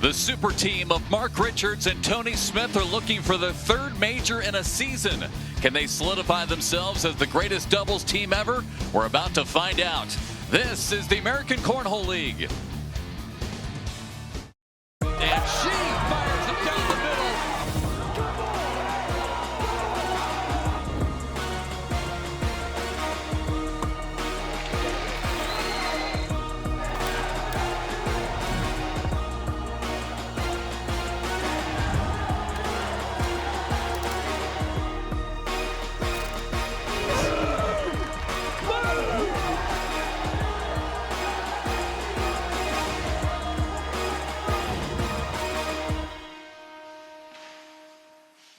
The super team of Mark Richards and Tony Smith are looking for their third major in a season. Can they solidify themselves as the greatest doubles team ever? We're about to find out. This is the American Cornhole League. And she fires it down the middle.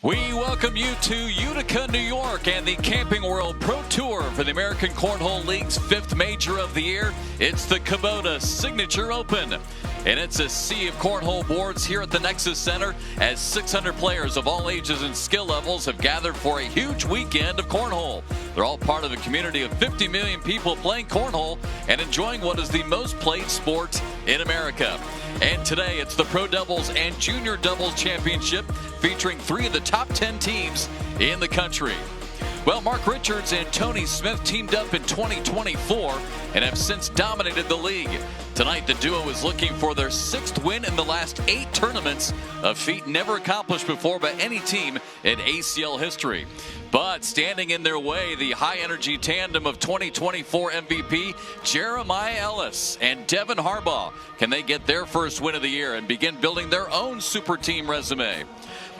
We welcome you to Utica, New York, and the Camping World Pro Tour for the American Cornhole League's fifth major of the year. It's the Kubota Signature Open, and it's a sea of cornhole boards here at the Nexus Center as 600 players of all ages and skill levels have gathered for a huge weekend of cornhole. They're all part of a community of 50 million people playing cornhole and enjoying what is the most played sport in America. And today it's the Pro Doubles and Junior Doubles Championship featuring 3 of the top 10 teams in the country. Well, Mark Richards and Tony Smith teamed up in 2024 and have since dominated the league. Tonight, the duo is looking for their 6th win in the last 8 tournaments, a feat never accomplished before by any team in ACL history. But standing in their way, the high-energy tandem of 2024 MVP Jeremiah Ellis and Devin Harbaugh. Can they get their first win of the year and begin building their own super team resume?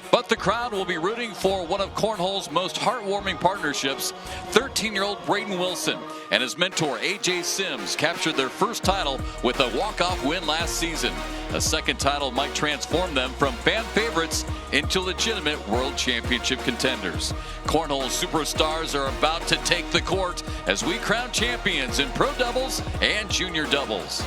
But the crowd will be rooting for one of cornhole's most heartwarming partnerships. 13-year-old Braden Wilson and his mentor A.J. Sims captured their first title with a walk-off win last season. A second title might transform them from fan favorites into legitimate world championship contenders. Cornhole superstars are about to take the court as we crown champions in Pro Doubles and Junior Doubles.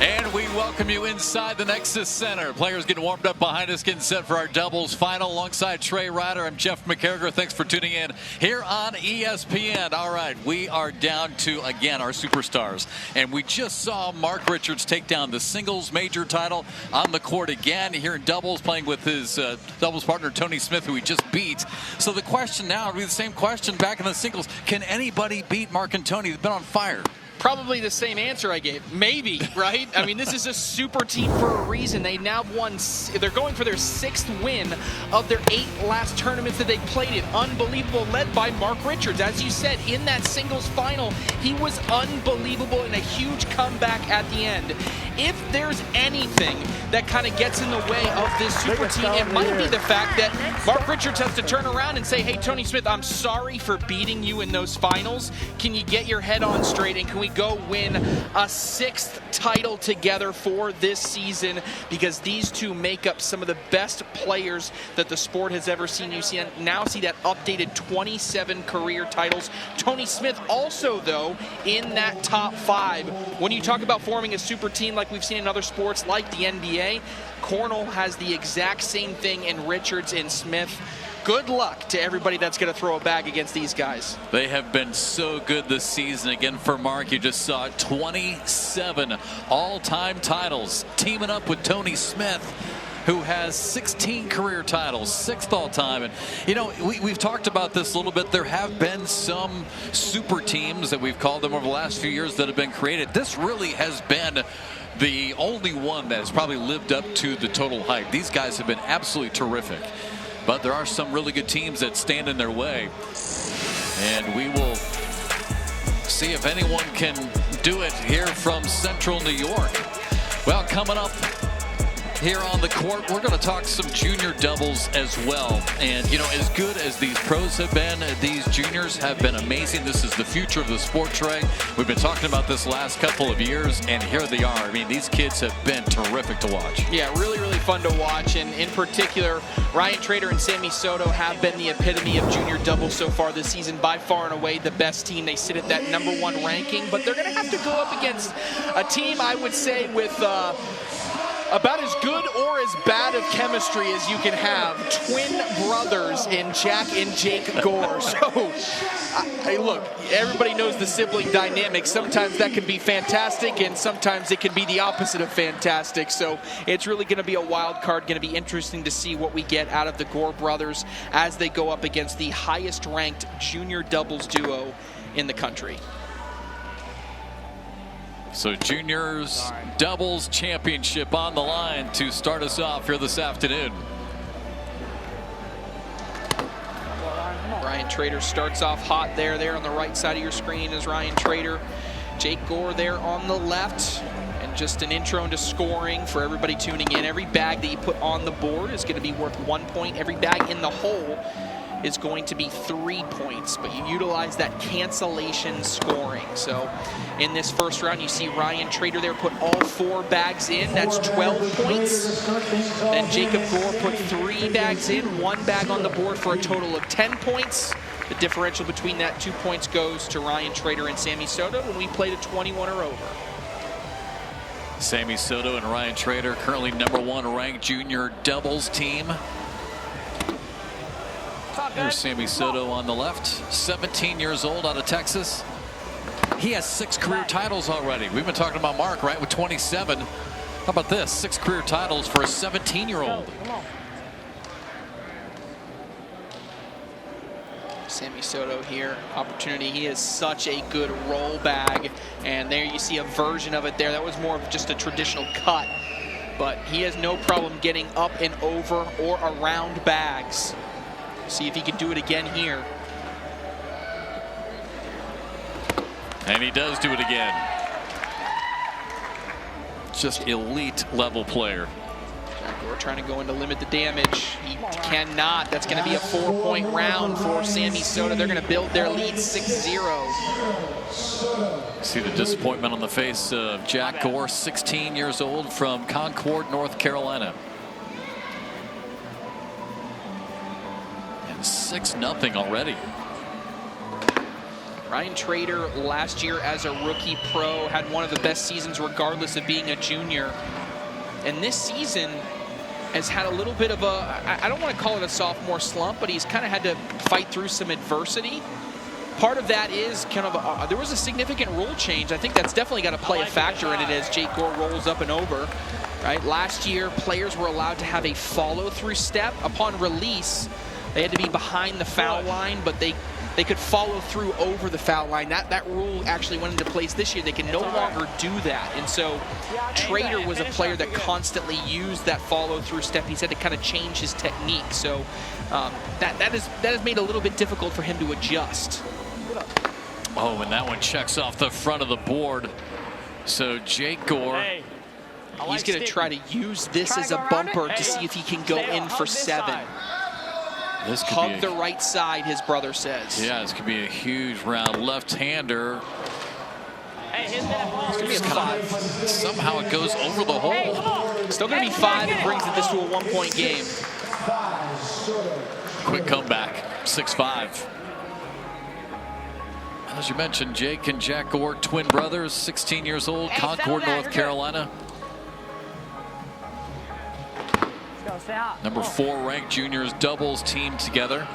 And we welcome you inside the Nexus Center. Players getting warmed up behind us, getting set for our doubles final. Alongside Trey Ryder, I'm Jeff McCarriger. Thanks for tuning in here on ESPN. All right, we are down to, again, our superstars. And we just saw Mark Richards take down the singles major title on the court again here in doubles, playing with his doubles partner, Tony Smith, who he just beat. So the question now would be the same question back in the singles. Can anybody beat Mark and Tony? They've been on fire. Probably the same answer I gave. Maybe, right? I mean, this is a super team for a reason. They now won. They're going for their 6th win of their 8 last tournaments that they played in. Unbelievable, led by Mark Richards. As you said, in that singles final, he was unbelievable in a huge comeback at the end. If there's anything that kind of gets in the way of this super team, it might be the fact that Mark Richards has to turn around and say, hey, Tony Smith, I'm sorry for beating you in those finals. Can you get your head on straight, and can we go win a 6th title together for this season? Because these two make up some of the best players that the sport has ever seen. You now see that updated 27 career titles. Tony Smith also, though, in that top 5. When you talk about forming a super team like we've seen in other sports like the NBA, cornhole has the exact same thing in Richards and Smith. Good luck to everybody that's going to throw a bag against these guys. They have been so good this season. Again, for Mark, you just saw 27 all-time titles, teaming up with Tony Smith, who has 16 career titles, 6th all-time. And, you know, we've talked about this a little bit. There have been some super teams that we've called them over the last few years that have been created. This really has been the only one that has probably lived up to the total hype. These guys have been absolutely terrific. But there are some really good teams that stand in their way. And we will see if anyone can do it here from Central New York. Well, coming up here on the court, we're going to talk some junior doubles as well. And, you know, as good as these pros have been, these juniors have been amazing. This is the future of the sport, Trey. We've been talking about this last couple of years, and here they are. I mean, these kids have been terrific to watch. Yeah, really, really fun to watch. And in particular, Ryan Trader and Sammy Soto have been the epitome of junior doubles so far this season. By far and away the best team. They sit at that #1 ranking, but they're going to have to go up against a team, I would say, with about as good or as bad of chemistry as you can have. Twin brothers in Jack and Jake Gore. So, hey, look, everybody knows the sibling dynamic. Sometimes that can be fantastic, and sometimes it can be the opposite of fantastic. So it's really going to be a wild card. Going to be interesting to see what we get out of the Gore brothers as they go up against the highest-ranked junior doubles duo in the country. So juniors doubles championship on the line to start us off here this afternoon. Ryan Trader starts off hot there on the right side of your screen is Ryan Trader. Jake Gore there on the left. And just an intro into scoring for everybody tuning in. Every bag that you put on the board is going to be worth 1 point. Every bag in the hole is going to be 3 points, but you utilize that cancellation scoring. So in this first round, you see Ryan Trader there put all 4 bags in. That's 12 points. Then Jacob Gore put 3 bags in, 1 bag on the board for a total of 10 points. The differential between that 2 points goes to Ryan Trader and Sammy Soto when we played a 21 or over. Sammy Soto and Ryan Trader, currently #1 ranked junior doubles team. There's Sammy Soto on the left, 17 years old, out of Texas. He has 6 career titles already. We've been talking about Mark, right, with 27. How about this? 6 career titles for a 17-year-old. Sammy Soto here, opportunity. He is such a good roll bag, and there you see a version of it there. That was more of just a traditional cut, but he has no problem getting up and over or around bags. See if he can do it again here. And he does do it again. Just elite level player. Jack Gore trying to go in to limit the damage. He cannot. That's going to be a 4-point round for Sammy Soto. They're going to build their lead 6-0. See the disappointment on the face of Jack Gore, 16 years old, from Concord, North Carolina. 6-0 already. Ryan Trader last year as a rookie pro had one of the best seasons regardless of being a junior. And this season has had a little bit of a, I don't want to call it a sophomore slump, but he's kind of had to fight through some adversity. Part of that is kind of, there was a significant rule change. I think that's definitely got to play a factor in it as Jake Gore rolls up and over. Right? Last year, players were allowed to have a follow-through step upon release. They had to be behind the foul line, but they could follow through over the foul line. That rule actually went into place this year. They can no longer do that. And so Trader was a player that constantly used that follow-through step. He's had to kind of change his technique. So that has made it a little bit difficult for him to adjust. Oh, and that one checks off the front of the board. So Jake Gore. He's going to try to use this as a bumper to see if he can go in for 7. This could Hug the right side, his brother says. Yeah, this could be a huge round. Left-hander. It's going to be a 5. Somehow it goes over the hole. Still going to be 5. It brings this to a 1-point game. Quick comeback, 6-5. As you mentioned, Jake and Jack Gore, twin brothers, 16 years old, Concord, North Carolina. #4 ranked juniors doubles team together.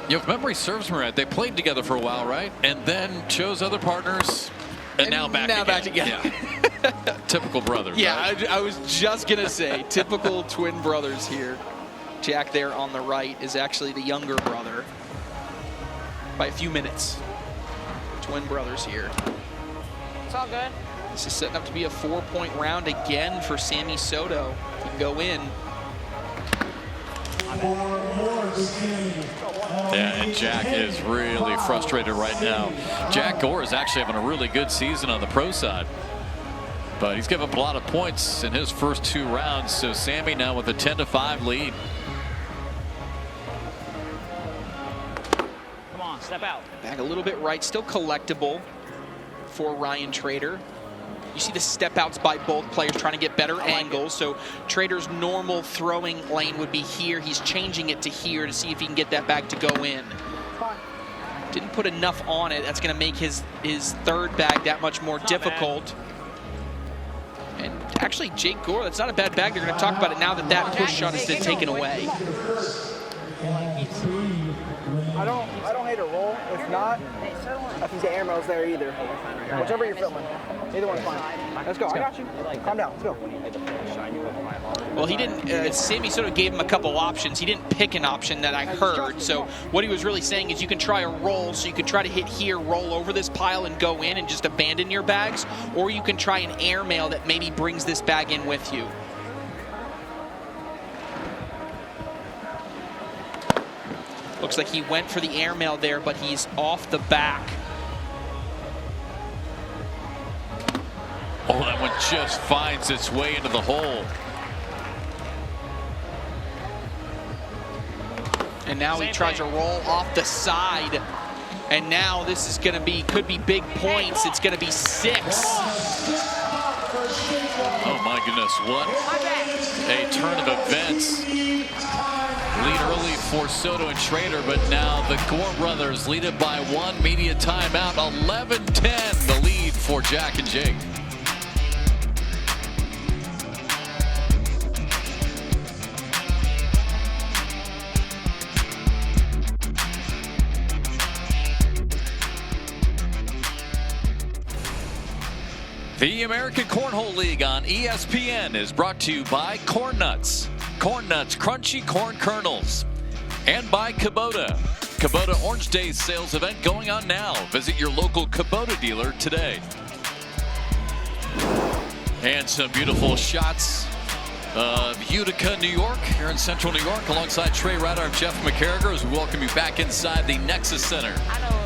You know, if memory serves me right, they played together for a while, right? And then chose other partners, and now back together. Yeah. Typical brothers. Yeah, right? I was just gonna say typical twin brothers here. Jack there on the right is actually the younger brother by a few minutes. Twin brothers here. It's all good. This is setting up to be a 4-point round again for Sammy Soto. He can go in. Yeah, and Jack is really frustrated right now. Jack Gore is actually having a really good season on the pro side, but he's given up a lot of points in his first 2 rounds. So Sammy now with a 10-5 lead. Come on, step out. Back a little bit right, still collectible for Ryan Trader. You see the step outs by both players trying to get better angles. So Trader's normal throwing lane would be here. He's changing it to here to see if he can get that bag to go in. Didn't put enough on it. That's going to make his third bag that much more difficult. And actually, Jake Gore, that's not a bad bag. They're going to talk about it now that that push shot has been taken away. I don't hate a roll. If not, I think the air mail's there either. Whichever you're filming. Either one's fine. Let's go. I got you. Calm down. Let's go. Well, he didn't. Sammy Soto gave him a couple options. He didn't pick an option that I heard. So what he was really saying is you can try a roll. So you can try to hit here, roll over this pile, and go in and just abandon your bags. Or you can try an air mail that maybe brings this bag in with you. Looks like he went for the airmail there, but he's off the back. Oh, that one just finds its way into the hole. And now he tries to roll off the side. And now this is going to be, could be big points. It's going to be 6. Oh my goodness, what a turn of events. Lead early for Soto and Schrader, but now the Gore brothers lead it by 1. Media timeout, 11-10, the lead for Jack and Jake. The American Cornhole League on ESPN is brought to you by Corn Nuts. Corn Nuts Crunchy Corn Kernels. And by Kubota. Kubota Orange Days sales event going on now. Visit your local Kubota dealer today. And some beautiful shots of Utica, New York, here in Central New York, alongside Trey Ryder and Jeff McCarriger, as we welcome you back inside the Nexus Center. I know.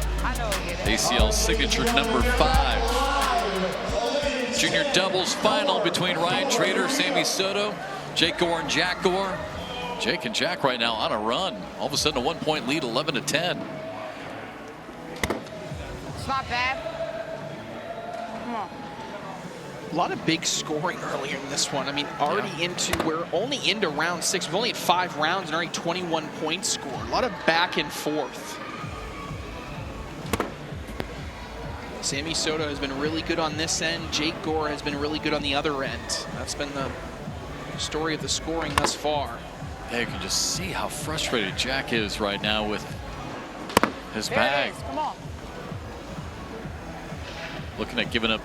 ACL signature number 5. Junior doubles final between Ryan Schrader, Sammy Soto, Jake Gore and Jack Gore. Jake and Jack right now on a run. All of a sudden a 1-point lead, 11-10. It's not bad. Come on. A lot of big scoring earlier in this one. I mean, already we're only into round 6. We've only had 5 rounds and already 21 points scored. A lot of back and forth. Sammy Soto has been really good on this end. Jake Gore has been really good on the other end. That's been the story of the scoring thus far. Yeah, you can just see how frustrated Jack is right now with his bag. Come on. Looking at giving up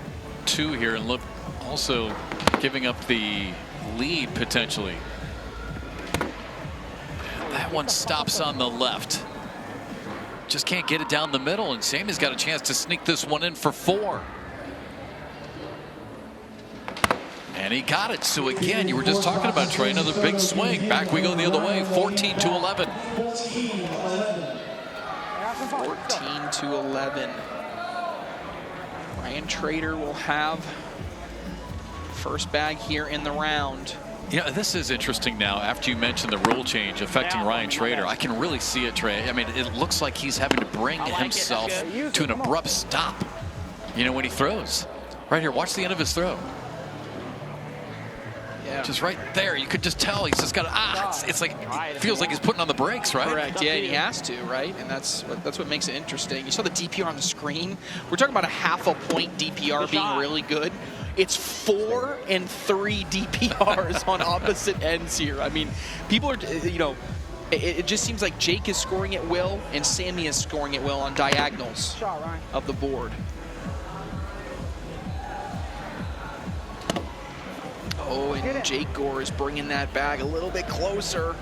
2 here, and look, also giving up the lead potentially. That one stops on the left. Just can't get it down the middle, and Sammy's got a chance to sneak this one in for 4. And he got it. So again, you were just talking about, Trey, another big swing. Back we go the other way, 14-11. 14-11. Ryan Schrader will have first bag here in the round. Yeah, this is interesting now. After you mentioned the rule change affecting Ryan Schrader, I can really see it, Trey. I mean, it looks like he's having to bring himself to an abrupt stop, you know, when he throws. Right here, watch the end of his throw. Yeah. Just right there, you could just tell he's just got to, it's like, it feels like he's putting on the brakes, right? Correct, yeah, and he has to, right? And that's what makes it interesting. You saw the DPR on the screen. We're talking about a half-a-point DPR being really good. It's 4 and 3 DPRs on opposite ends here. I mean, people are, you know, it just seems like Jake is scoring at will and Sammy is scoring at will on diagonals of the board. Oh, and Jake Gore is bringing that bag a little bit closer.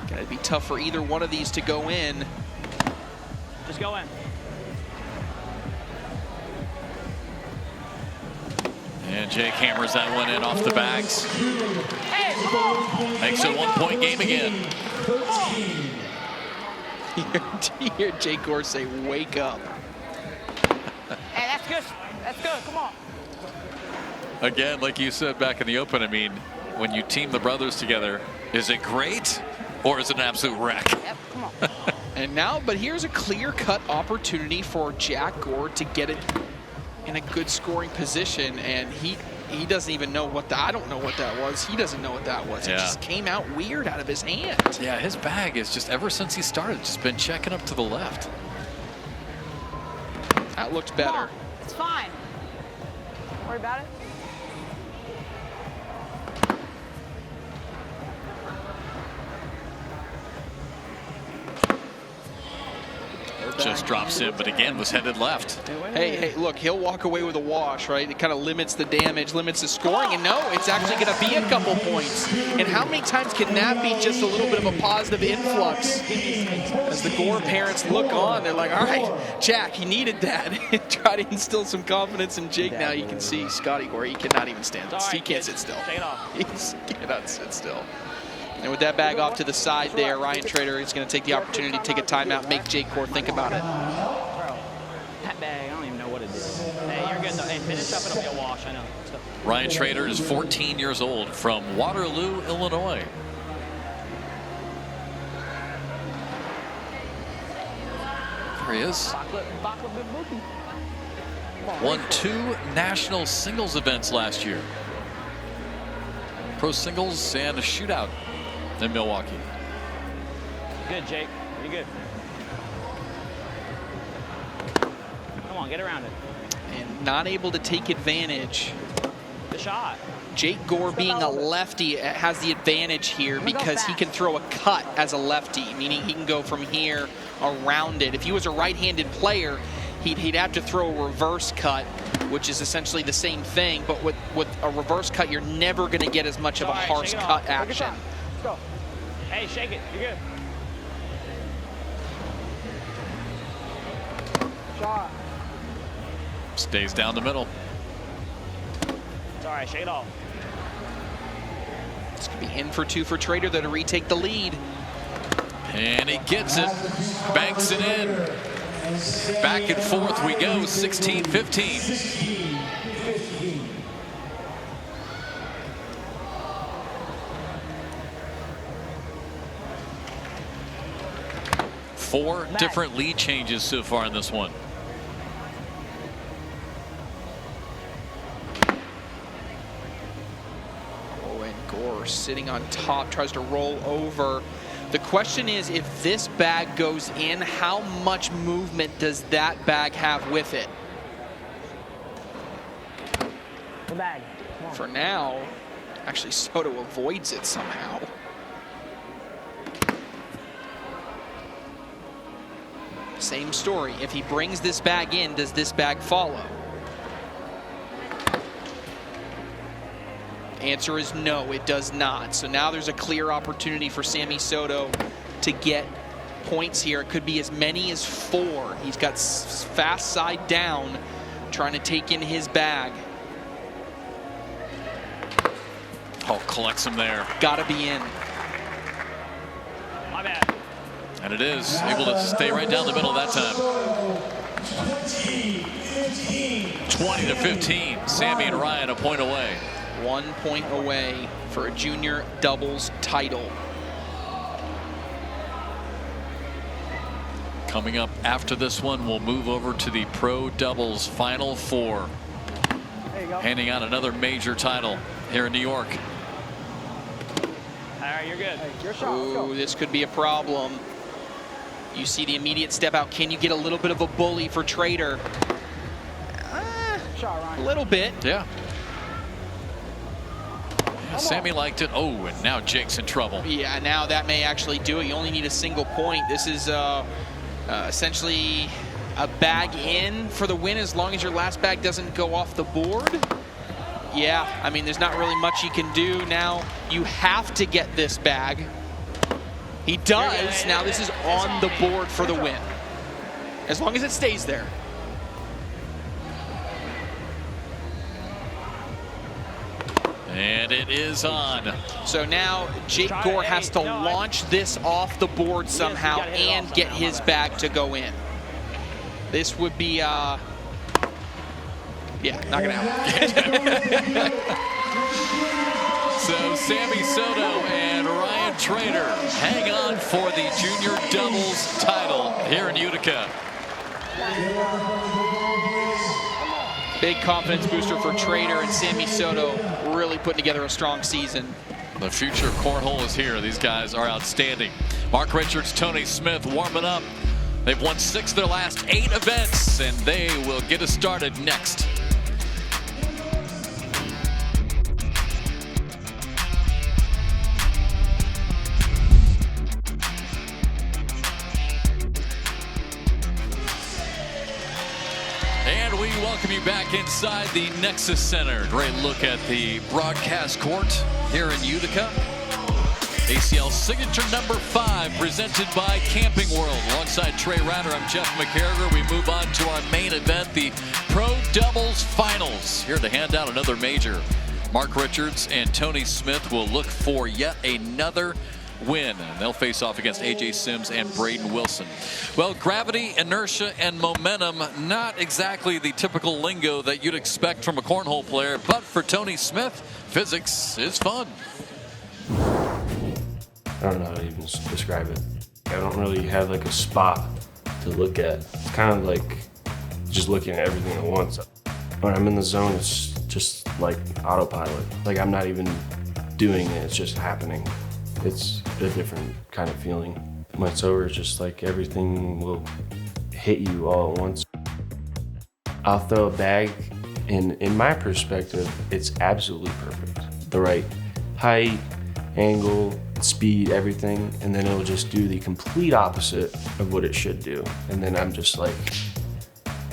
Gonna be tough for either one of these to go in. Just go in. And Jake hammers that one in off the bags. Hey, come on. Makes it a 1-point game again. You hear Jake Gore say, "Wake up." Hey, that's good. That's good. Come on. Again, like you said back in the open, I mean, when you team the brothers together, is it great or is it an absolute wreck? Yep, come on. And now, but here's a clear-cut opportunity for Jack Gore to get it in a good scoring position, and he doesn't even know what I don't know what that was. He doesn't know what that was. It just came out weird out of his hand. Yeah, his bag is just, ever since he started, just been checking up to the left. That looked better. It's fine. Don't worry about it. almost drops in, but again was headed left. Hey, look, he'll walk away with a wash, right? It kind of limits the damage, limits the scoring, and no, it's actually going to be a couple points. And how many times can that be just a little bit of a positive influx? As the Gore parents look on, they're like, all right, Jack, he needed that. Try to instill some confidence in Jake. Now you can see Scotty Gore, he cannot even stand. He can't sit still. He cannot sit still. And with that bag off to the side there, Ryan Trader is going to take the opportunity to take a timeout, make Jake Gore think about it. Bro, that bag, I don't even know what it is. Hey, you're good though. Hey, finish up, it'll be a wash, I know. Let's go. Ryan Trader is 14 years old from Waterloo, Illinois. There he is. Won 2 national singles events last year. Pro singles and a shootout in Milwaukee. Good, Jake. You're good. Come on, get around it. And not able to take advantage. Good shot. Jake Gore being a lefty has the advantage here because he can throw a cut as a lefty, meaning he can go from here around it. If he was a right-handed player, he'd have to throw a reverse cut, which is essentially the same thing, but with a reverse cut, you're never going to get as much of a harsh cut action. Let's go. Hey, shake it. You're good. Shot. Stays down the middle. It's all right. Shake it off. It's going to be in for 2 for Trader, though, to retake the lead. And he gets it, banks it in. Back and forth we go, 16-15. Four different lead changes so far in this one. Oh, and Gore sitting on top, tries to roll over. The question is, if this bag goes in, how much movement does that bag have with it? The bag. For now, actually Soto avoids it somehow. Same story. If he brings this bag in, does this bag follow? Answer is no, it does not. So now there's a clear opportunity for Sammy Soto to get points here. It could be as many as 4. He's got fast side down, trying to take in his bag. Oh, collects him there. Gotta be in. My bad. And it is able to stay right down the middle that time. 20-15. Sammy and Ryan a point away. 1 point away for a junior doubles title. Coming up after this one, we'll move over to the Pro Doubles Final 4. There you go. Handing out another major title here in New York. All right, you're good. Hey, your shot. Let's Ooh, go. this could be a problem. You see the immediate step out. Can you get a little bit of a bully for Trader? Shot, A Ryan. little bit. Yeah. Sammy liked it. Oh, and now Jake's in trouble. Yeah, now that may actually do it. You only need a single point. This is essentially a bag in for the win as long as your last bag doesn't go off the board. Yeah, I mean, there's not really much you can do. Now you have to get this bag. He does. Now this is on the board for the win. As long as it stays there. And it is on. So now Jake Gore has to launch this off the board somehow and get his bag to go in. This would be, yeah, not gonna happen. So Sammy Soto and Ryan Trader hang on for the junior doubles title here in Utica. Big confidence booster for Trader, and Sammy Soto really putting together a strong season. The future of cornhole is here. These guys are outstanding. Mark Richards, Tony Smith warming up. They've won 6 of their last 8 events, and they will get us started next. welcome you back inside the Nexus Center. Great look at the broadcast court here in Utica. ACL signature number 5 presented by Camping World. Alongside Trey Ryder, I'm Jeff McCarriger. We move on to our main event, the Pro Doubles Finals. Here to hand out another major. Mark Richards and Tony Smith will look for yet another win. And they'll face off against AJ Sims and Braden Wilson. Well, gravity, inertia, and momentum, not exactly the typical lingo that you'd expect from a cornhole player, but for Tony Smith, physics is fun. I don't know how to even describe it. I don't really have like a spot to look at. It's kind of like just looking at everything at once. When I'm in the zone, it's just like autopilot. Like I'm not even doing it, it's just happening. It's a different kind of feeling. When it's over, it's just like everything will hit you all at once. I'll throw a bag, and in my perspective, it's absolutely perfect. The right height, angle, speed, everything, and then it'll just do the complete opposite of what it should do. And then I'm just like,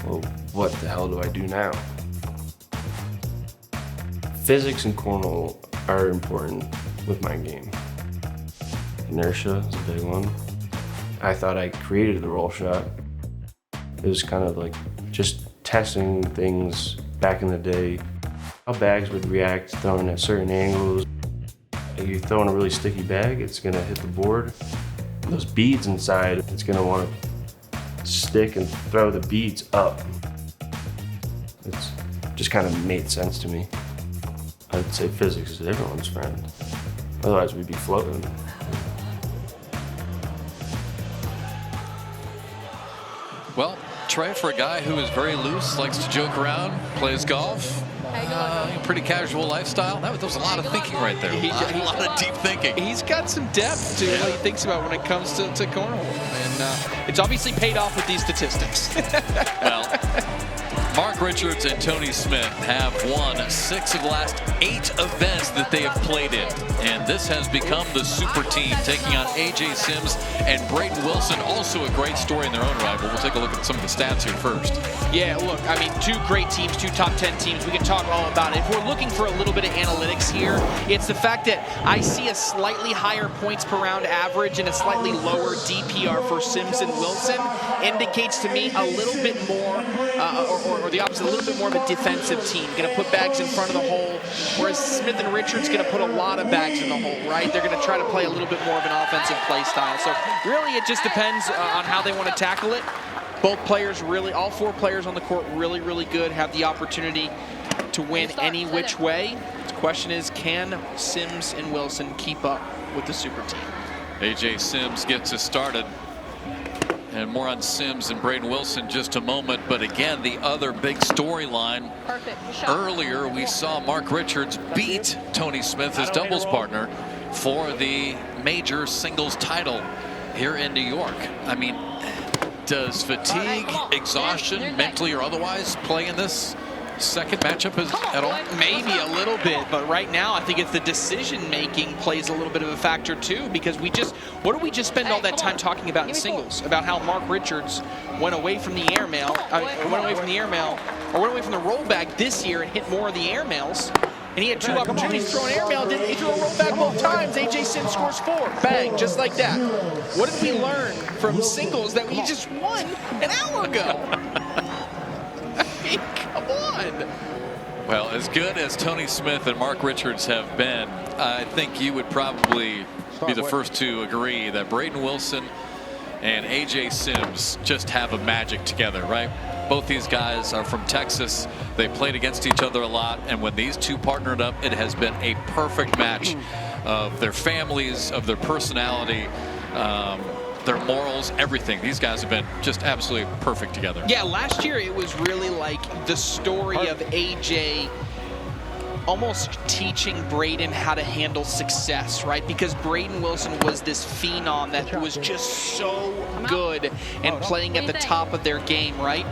well, what the hell do I do now? Physics and cornhole are important with my game. Inertia is a big one. I thought I created the roll shot. It was kind of like just testing things back in the day. How bags would react thrown at certain angles. If you throw in a really sticky bag, it's gonna hit the board. Those beads inside, it's gonna wanna stick and throw the beads up. It's just kind of made sense to me. I'd say physics is everyone's friend. Otherwise we'd be floating. Well, Trey, for a guy who is very loose, likes to joke around, plays golf, pretty casual lifestyle. That was a lot of thinking right there. A lot of deep thinking. He's got some depth to what he thinks about when it comes to cornhole. And it's obviously paid off with these statistics. Well, Mark Richards and Tony Smith have won 6 of the last 8 events that they have played in. And this has become the super team, taking on AJ Sims and Braden Wilson. Also a great story in their own right, but we'll take a look at some of the stats here first. Yeah, look, I mean, 2 great teams, 2 top 10 teams. We can talk all about it. If we're looking for a little bit of analytics here, it's the fact that I see a slightly higher points per round average and a slightly lower DPR for Sims and Wilson. Indicates to me a little bit more, or the opposite, a little bit more of a defensive team. Going to put bags in front of the hole, whereas Smith and Richards going to put a lot of bags in the hole, right? They're going to try to play a little bit more of an offensive play style. So really it just depends on how they want to tackle it. Both players really, all 4 players on the court really, really good, have the opportunity to win any which way. The question is, can Sims and Wilson keep up with the super team? AJ Sims gets us started. And more on Sims and Braden Wilson just a moment. But again, the other big storyline. Earlier, we saw Mark Richards beat Tony Smith, his doubles partner, for the major singles title here in New York. I mean, does fatigue, exhaustion, mentally or otherwise, play in this second matchup at all? Maybe a little bit, but right now I think it's the decision making plays a little bit of a factor too, because what did we just spend all that time talking about in singles? About how Mark Richards went away from the airmail, went away from the roll bag this year and hit more of the airmails. And he had 2 opportunities to throw an airmail. He threw a roll bag both times. AJ Sims scores 4. Bang, just like that. What did we learn from singles that we just won an hour ago? Come on. Well, as good as Tony Smith and Mark Richards have been, I think you would probably be the first to agree that Braden Wilson and AJ Sims just have a magic together, right? Both these guys are from Texas. They played against each other a lot, and when these two partnered up, it has been a perfect match of their families, of their personality, their morals, everything. These guys have been just absolutely perfect together. Yeah, last year it was really like the story of AJ almost teaching Braden how to handle success, right? Because Braden Wilson was this phenom that was just so good and playing at the top of their game, right?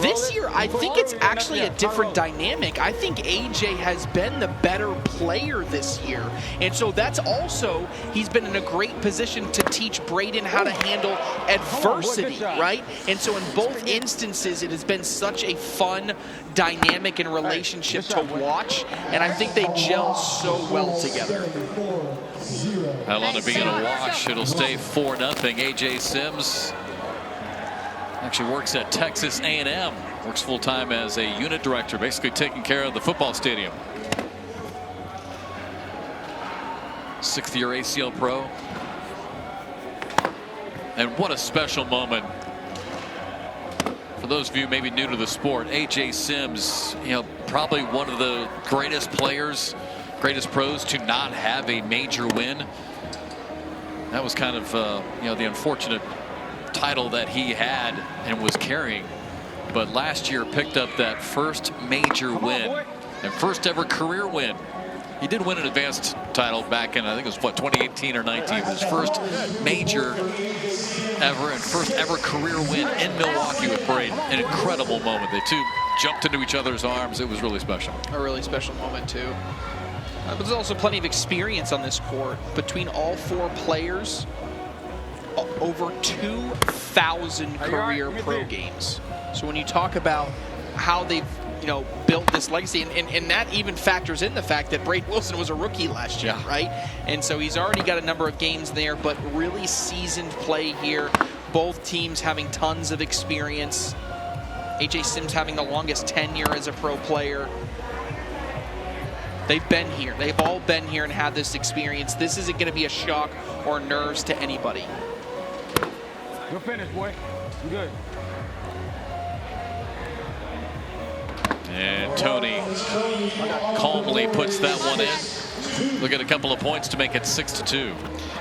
This year, I think it's actually a different dynamic. I think AJ has been the better player this year. And so that's also, he's been in a great position to teach Braden how to handle adversity, right? And so in both instances, it has been such a fun dynamic and relationship to watch. And I think they gel so well together. That'll end up being a wash. It'll stay 4-0. AJ Sims actually works at Texas A&M. Works full-time as a unit director, basically taking care of the football stadium. 6th-year ACL pro. And what a special moment. For those of you maybe new to the sport, AJ Sims, you know, probably one of the greatest players, greatest pros to not have a major win. That was kind of, you know, the unfortunate title that he had and was carrying. But last year picked up that first major win and first ever career win. He did win an advanced title back in, I think it was what, 2018 or 19. It was his first major ever and first ever career win in Milwaukee with Braden. An incredible moment. They two jumped into each other's arms. It was really special. A really special moment too. But there's also plenty of experience on this court between all 4 players. Over 2,000 career pro games. So when you talk about how they've, you know, built this legacy, and that even factors in the fact that Braden Wilson was a rookie last year, right? And so he's already got a number of games there, but really seasoned play here. Both teams having tons of experience. AJ Sims having the longest tenure as a pro player. They've been here. They've all been here and had this experience. This isn't going to be a shock or nerves to anybody. Good finish, boy. You good. And Tony calmly puts that one in. Look at a couple of points to make it 6-2.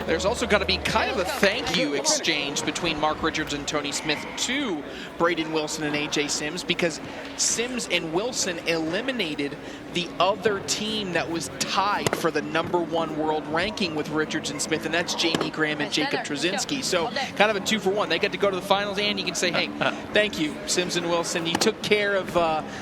There's also got to be kind of a thank you exchange between Mark Richards and Tony Smith to Braden Wilson and AJ Sims, because Sims and Wilson eliminated the other team that was tied for the #1 world ranking with Richards and Smith, and that's Jamie Graham and Jacob Trzynski. So kind of a 2-for-1. They get to go to the finals, and you can say, hey, thank you, Sims and Wilson. You took care of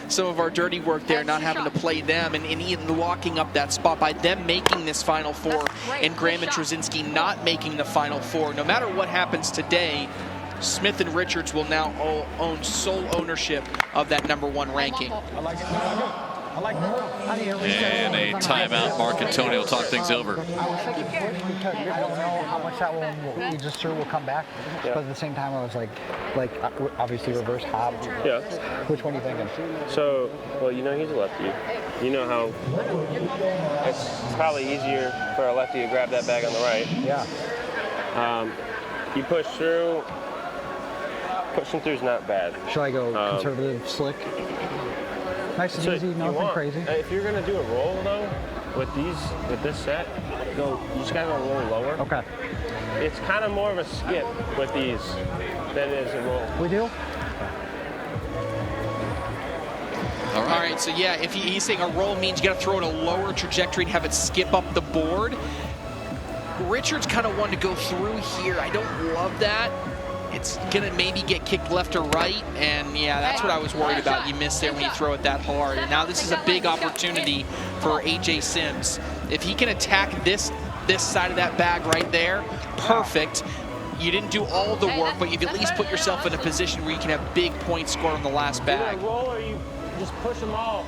some of our dirty work there, not having to play them, and even walking up that spot by them making this Final Four and Graham and Trzynski not making the Final Four. No matter what happens today, Smith and Richards will now own sole ownership of that #1 ranking. And a timeout. Mark and Tony will talk things over. I don't know how much that one we just threw will come back, but at the same time I was like obviously reverse hob. Yeah. Which one are you thinking? So, well, you know he's a lefty. You know how it's probably easier for a lefty to grab that bag on the right. Yeah. You push through. Pushing through is not bad. Should I go conservative, slick? Nice and easy, nothing crazy. If you're gonna do a roll though, with this set, you just gotta go a little lower. Okay. It's kind of more of a skip with these than it is a roll. We do? All right, so yeah, if he's saying a roll means you got to throw it a lower trajectory and have it skip up the board. Richards kind of wanted to go through here. I don't love that. It's going to maybe get kicked left or right, and yeah, that's what I was worried about. You miss there when you throw it that hard. And now this is a big opportunity for AJ Sims. If he can attack this side of that bag right there, perfect. You didn't do all the work, but you've at least put yourself in a position where you can have big points scored on the last bag. You roll or you just push them all.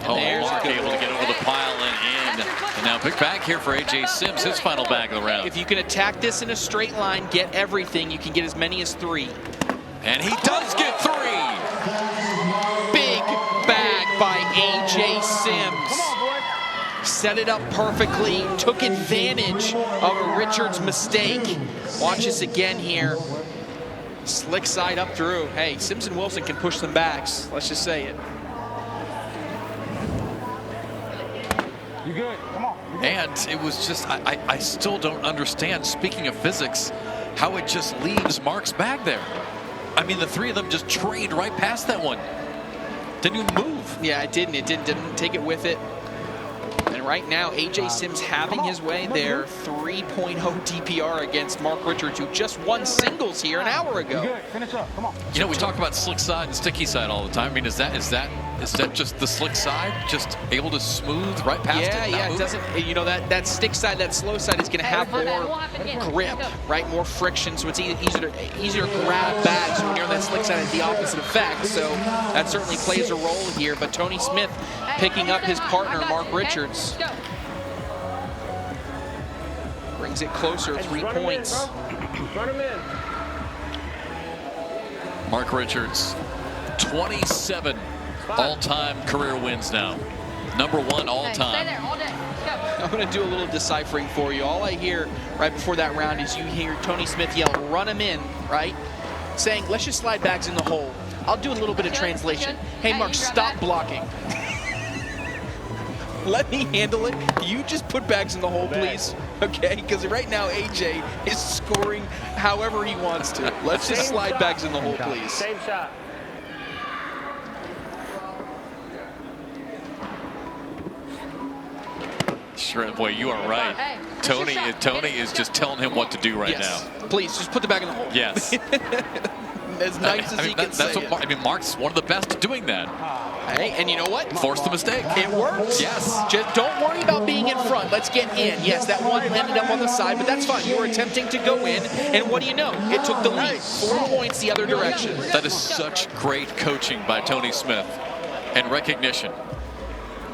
Oh, Mark able to get over the pile and in. And now big bag here for AJ Sims, his final bag of the round. If you can attack this in a straight line, get everything, you can get as many as 3. And he does get 3. Big bag by AJ Sims. Set it up perfectly, took advantage of a Richards mistake. Watch this again here. Slick side up through. Hey, Sims and Wilson can push some bags. Let's just say it. You good? Come on. And it was just, I still don't understand, speaking of physics, how it just leaves Mark's bag there. I mean, the 3 of them just trained right past that one. Didn't even move. Yeah, it didn't. It didn't take it with it. And And right now, AJ Sims having his way there. 3.0 DPR against Mark Richards, who just won singles here an hour ago. Good. Finish up. Come on. You know, we talk about slick side and sticky side all the time. I mean, is that just the slick side, just able to smooth right past it? Yeah, it doesn't. You know, that stick side, that slow side is going to have more grip, right? More friction, so it's easier to grab bags. So when you're on that slick side, it's the opposite effect. So that certainly plays a role here. But Tony Smith picking up his partner, Mark Richards. Brings it closer, 3 points. Run him in. Mark Richards, 27 all-time career wins now. #1 all-time. I'm going to do a little deciphering for you. All I hear right before that round is you hear Tony Smith yell, "Run him in," right? Saying, let's just slide bags in the hole. I'll do a little bit of translation. Hey, Mark, stop blocking. Let me handle it. You just put bags in the hole, please. Okay? Because right now, AJ is scoring however he wants to. Let's just slide bags in the hole, please. Same shot. Sure, boy, you are right. Tony is just telling him what to do right now. Please, just put the bag in the hole. Yes. As nice as he can say it. Mark's one of the best at doing that. Hey, and you know what? Force the mistake. It works. Yes. Just don't worry about being in front. Let's get in. Yes, that one ended up on the side, but that's fine. You were attempting to go in, and what do you know? It took the lead. 4 points the other direction. That is such great coaching by Tony Smith and recognition.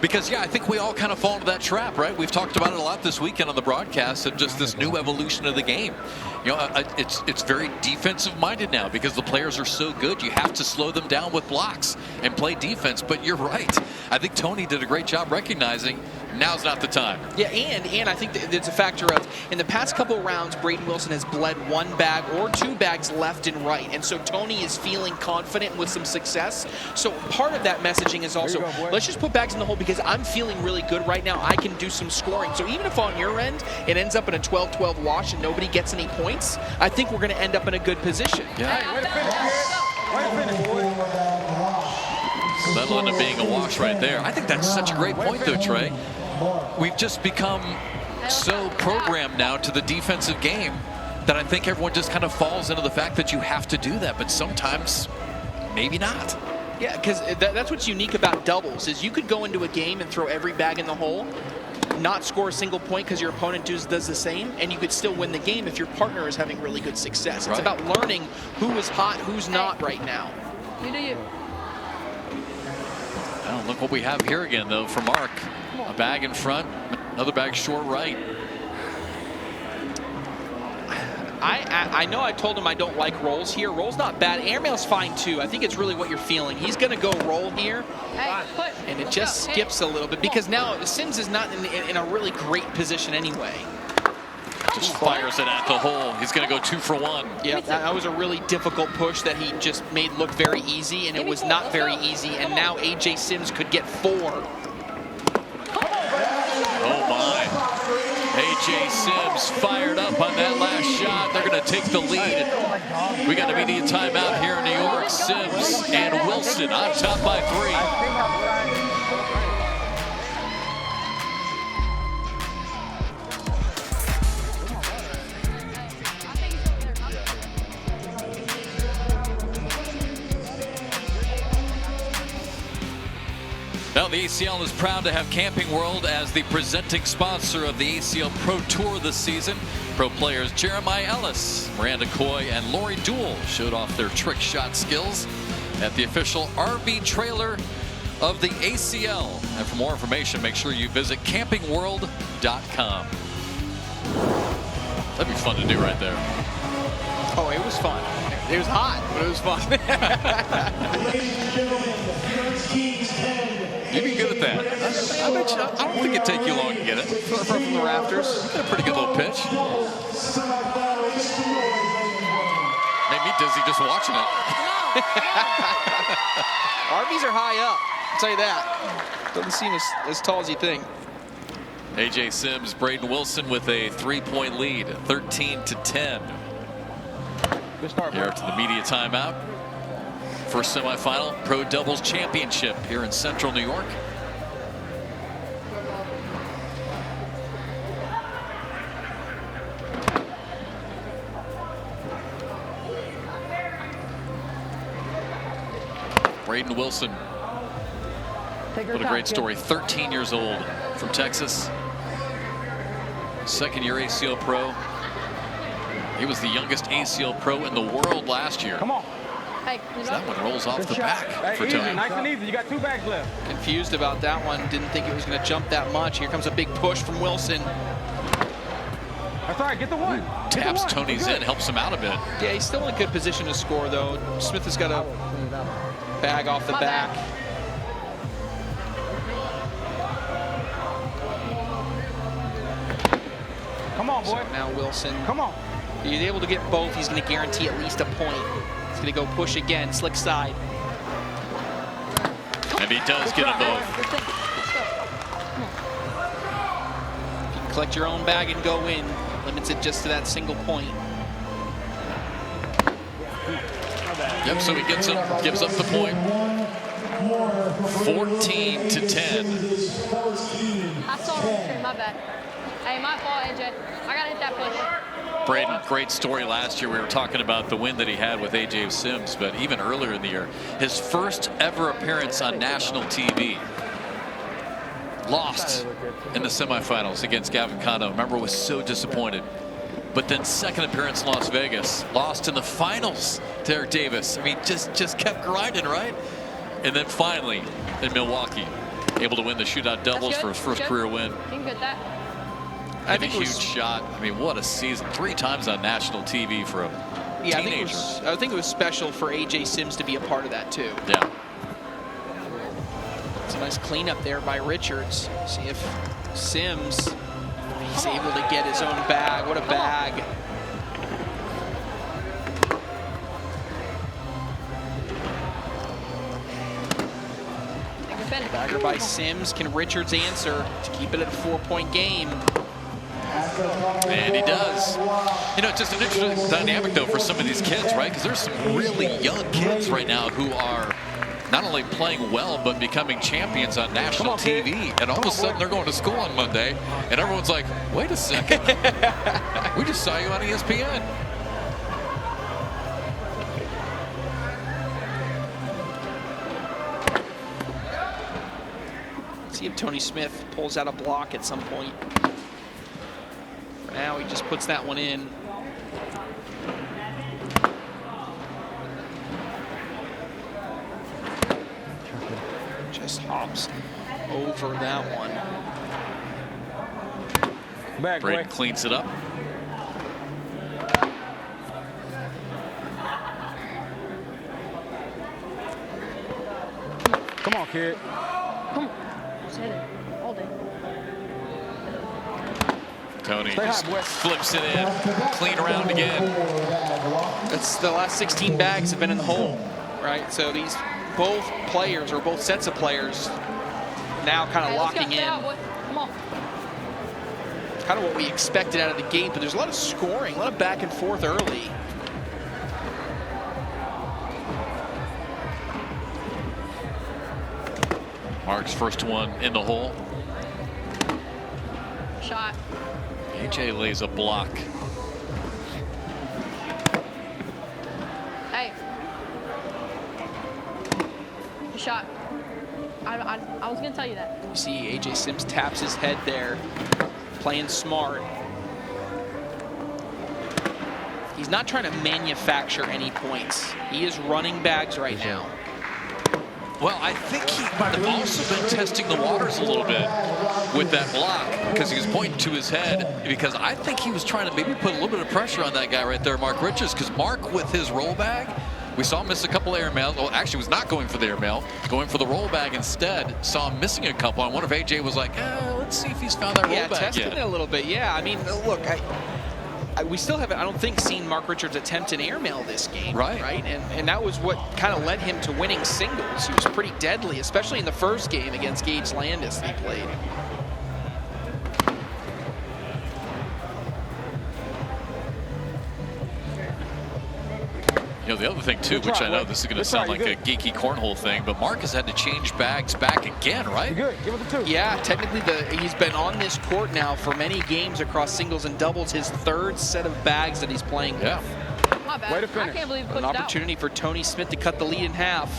Because, yeah, I think we all kind of fall into that trap, right? We've talked about it a lot this weekend on the broadcast and just this new evolution of the game. You know, it's very defensive-minded now because the players are so good. You have to slow them down with blocks and play defense. But you're right. I think Tony did a great job recognizing now's not the time. Yeah, and I think that it's a factor of, in the past couple of rounds, Braden Wilson has bled 1 bag or 2 bags left and right. And so Tony is feeling confident with some success. So part of that messaging is also, let's just put bags in the hole because I'm feeling really good right now. I can do some scoring. So even if on your end, it ends up in a 12-12 wash and nobody gets any points, I think we're going to end up in a good position. Yeah. Hey, way to finish, boy. That'll end up being a wash right there. I think that's such a great point, though, Trey. We've just become so programmed now to the defensive game that I think everyone just kind of falls into the fact that you have to do that, but sometimes maybe not. Yeah, because that's what's unique about doubles is you could go into a game and throw every bag in the hole, not score a single point because your opponent does the same, and you could still win the game if your partner is having really good success. It's about learning who is hot, who's not right now. You do you. Well, look what we have here again, though, for Mark. A bag in front, another bag short right. I know I told him I don't like rolls here. Roll's not bad. Airmail's fine, too. I think it's really what you're feeling. He's going to go roll here, and it just skips a little bit because now Sims is not in a really great position anyway. Just fires it at the hole. He's going to go 2 for 1. Yeah, that was a really difficult push that he just made look very easy, and it was not very easy. And now AJ Sims could get 4. Oh, my. AJ Sims fired up on that last shot. They're going to take the lead. We got a media timeout here in New York. Sims and Wilson on top by 3. Now, the ACL is proud to have Camping World as the presenting sponsor of the ACL Pro Tour this season. Pro players Jeremiah Ellis, Miranda Coy, and Lori Dool showed off their trick shot skills at the official RV trailer of the ACL. And for more information, make sure you visit campingworld.com. That'd be fun to do right there. Oh, it was fun. It was hot, but it was fun. You'd be good at that. I bet you, I don't think it'd take you long to get it. From the rafters. You got a pretty good little pitch. Made me dizzy just watching it. RVs are high up, I'll tell you that. Doesn't seem as tall as you think. AJ Sims, Braden Wilson with a 3-point lead, 13-10. Good start, Here to the media timeout. First semifinal Pro Doubles Championship here in Central New York. Braden Wilson. What a great story. 13 years old from Texas. Second-year ACL pro. He was the youngest ACL pro in the world last year. Come on. Hey, So that one rolls off the back for Easy, Tony. nice and easy. You got 2 bags left. Confused about that one. Didn't think it was going to jump that much. Here comes a big push from Wilson. That's all right. Get the one. Taps Tony's in, helps him out a bit. Yeah, he's still in a good position to score, though. Smith has got a bag off the back. Come on, boy. So now Wilson. Come on. He's able to get both. He's going to guarantee at least a point. He's going to go push again, slick side. And he does get them both. Let's go. If you can collect your own bag and go in, limits it just to that single point. Yep, so he gets him, gives up the point. 14 to 10. I saw him stream, my bad. Hey, my fault, AJ. I gotta hit that push. Braden, great story last year. We were talking about the win that he had with AJ Sims, but even earlier in the year, his first ever appearance on national TV. Lost in the semifinals against Gavin Kondo. Remember, was so disappointed. But then second appearance in Las Vegas, lost in the finals to Eric Davis. I mean, just kept grinding, right? And then finally in Milwaukee, able to win the shootout doubles for his first career win. You can get that. I And a think it huge was, shot. I mean, what a season. 3 times on national TV for a yeah, teenager. I think it was special for AJ Sims to be a part of that, too. Yeah. It's a nice cleanup there by Richards. See if Sims, he's able to get his own bag. What a bag. Take your finish. Bagger by Sims. Can Richards answer to keep it at a 4-point game? And he does. You know, it's just an interesting dynamic, though, for some of these kids, right? Because there's some really young kids right now who are not only playing well, but becoming champions on national TV. And all of a sudden, they're going to school on Monday, and everyone's like, wait a second. We just saw you on ESPN. See if Tony Smith pulls out a block at some point. For now, he just puts that one in. Just hops over that one. Bag, boy. Braden cleans it up. Come on, kid. Just hit it. Hold it. Tony Stay just high, boy. flips it in. Clean around again. That's the last 16 bags have been in the hole, right? So these both players, or both sets of players, now kind of Hey, let's go. locking Stay in. out, boy. Come on. Kind of what we expected out of the game, but there's a lot of scoring, a lot of back and forth early. Mark's first one in the hole. Shot. AJ lays a block. Hey. Good shot. I was gonna tell you that. You see AJ Sims taps his head there, playing smart. He's not trying to manufacture any points. He is running bags right now. Well, I think he might have also been testing the waters a little bit with that block because he was pointing to his head, because I think he was trying to maybe put a little bit of pressure on that guy right there, Mark Richards, because Mark with his roll bag, we saw him miss a couple air mails. Well, actually was not going for the air mail, going for the roll bag instead. Saw him missing a couple. I wonder if AJ was like, let's see if he's found that roll bag testing yet. it a little bit. Yeah, I mean, look, we still haven't, I don't think, seen Mark Richards attempt an airmail this game. Right. And that was what kind of led him to winning singles. He was pretty deadly, especially in the first game against Gage Landis that he played. You know, the other thing, too, which I know this is going to sound like a geeky cornhole thing, but Mark has had to change bags back again, right? You good. Give it the 2. Yeah, technically he's been on this court now for many games across singles and doubles. His third set of bags that he's playing with. Yeah. My bad. Way to I finish. can't believe you An pushed out. opportunity for Tony Smith to cut the lead in half.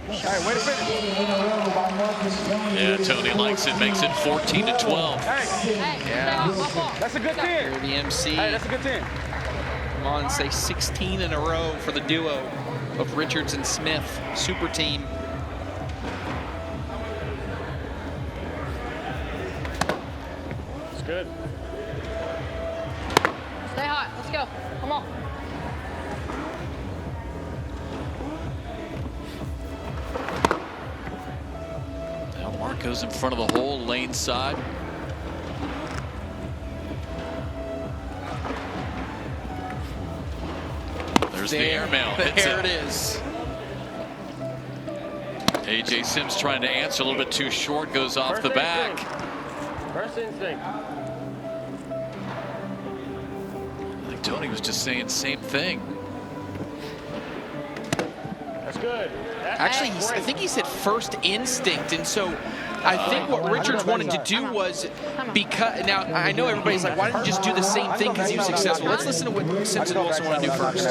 Hey, way to finish. Yeah, Tony likes it, makes it 14-12. Hey, Hey, my fault. that's a good 10. The MC. Hey, that's a good 10. Come on, say 16 in a row for the duo of Richards and Smith. Super team. It's good. Stay hot. Let's go. Come on. Now Marco's in front of the hole, lane side. There's the airmail. There it is. AJ Sims trying to answer, a little bit too short, goes off the back. First instinct. I think Tony was just saying same thing. That's good. Actually, I think he said first instinct, and so I think what Richards wanted to do was, because now I know everybody's like, why didn't you just do the same thing because he was successful? Let's listen to what Sims and Wilson want to do first.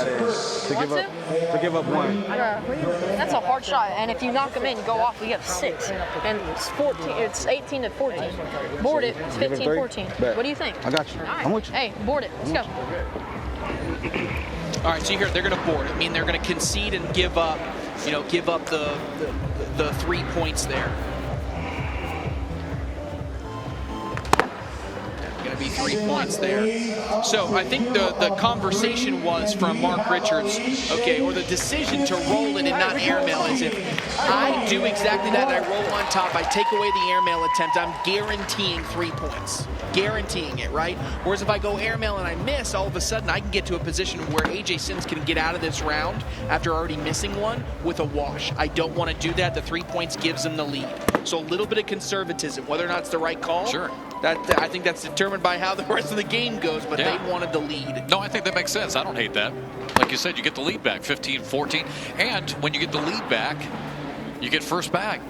To give up one. That's a hard shot, and if you knock him in, you go off. We have 6, and it's 14. It's 18-14. Board it. It's 15-14. What do you think? I got you. All right. I'm with you. Hey, board it. Let's go. All right, so you hear they're going to board. I mean, they're going to concede and give up, give up the 3 points there. Going to be 3 points there. So I think the conversation was from Mark Richards, okay, or the decision to roll it and not airmail is if I do exactly that and I roll on top, I take away the airmail attempt, I'm guaranteeing 3 points. Guaranteeing it, right? Whereas if I go airmail and I miss, all of a sudden I can get to a position where AJ Sims can get out of this round after already missing one with a wash. I don't want to do that. The 3 points gives him the lead. So a little bit of conservatism, whether or not it's the right call. Sure. I think that's determined by how the rest of the game goes, but they wanted the lead. No, I think that makes sense. I don't hate that. Like you said, you get the lead back, 15-14. And when you get the lead back, you get first bag.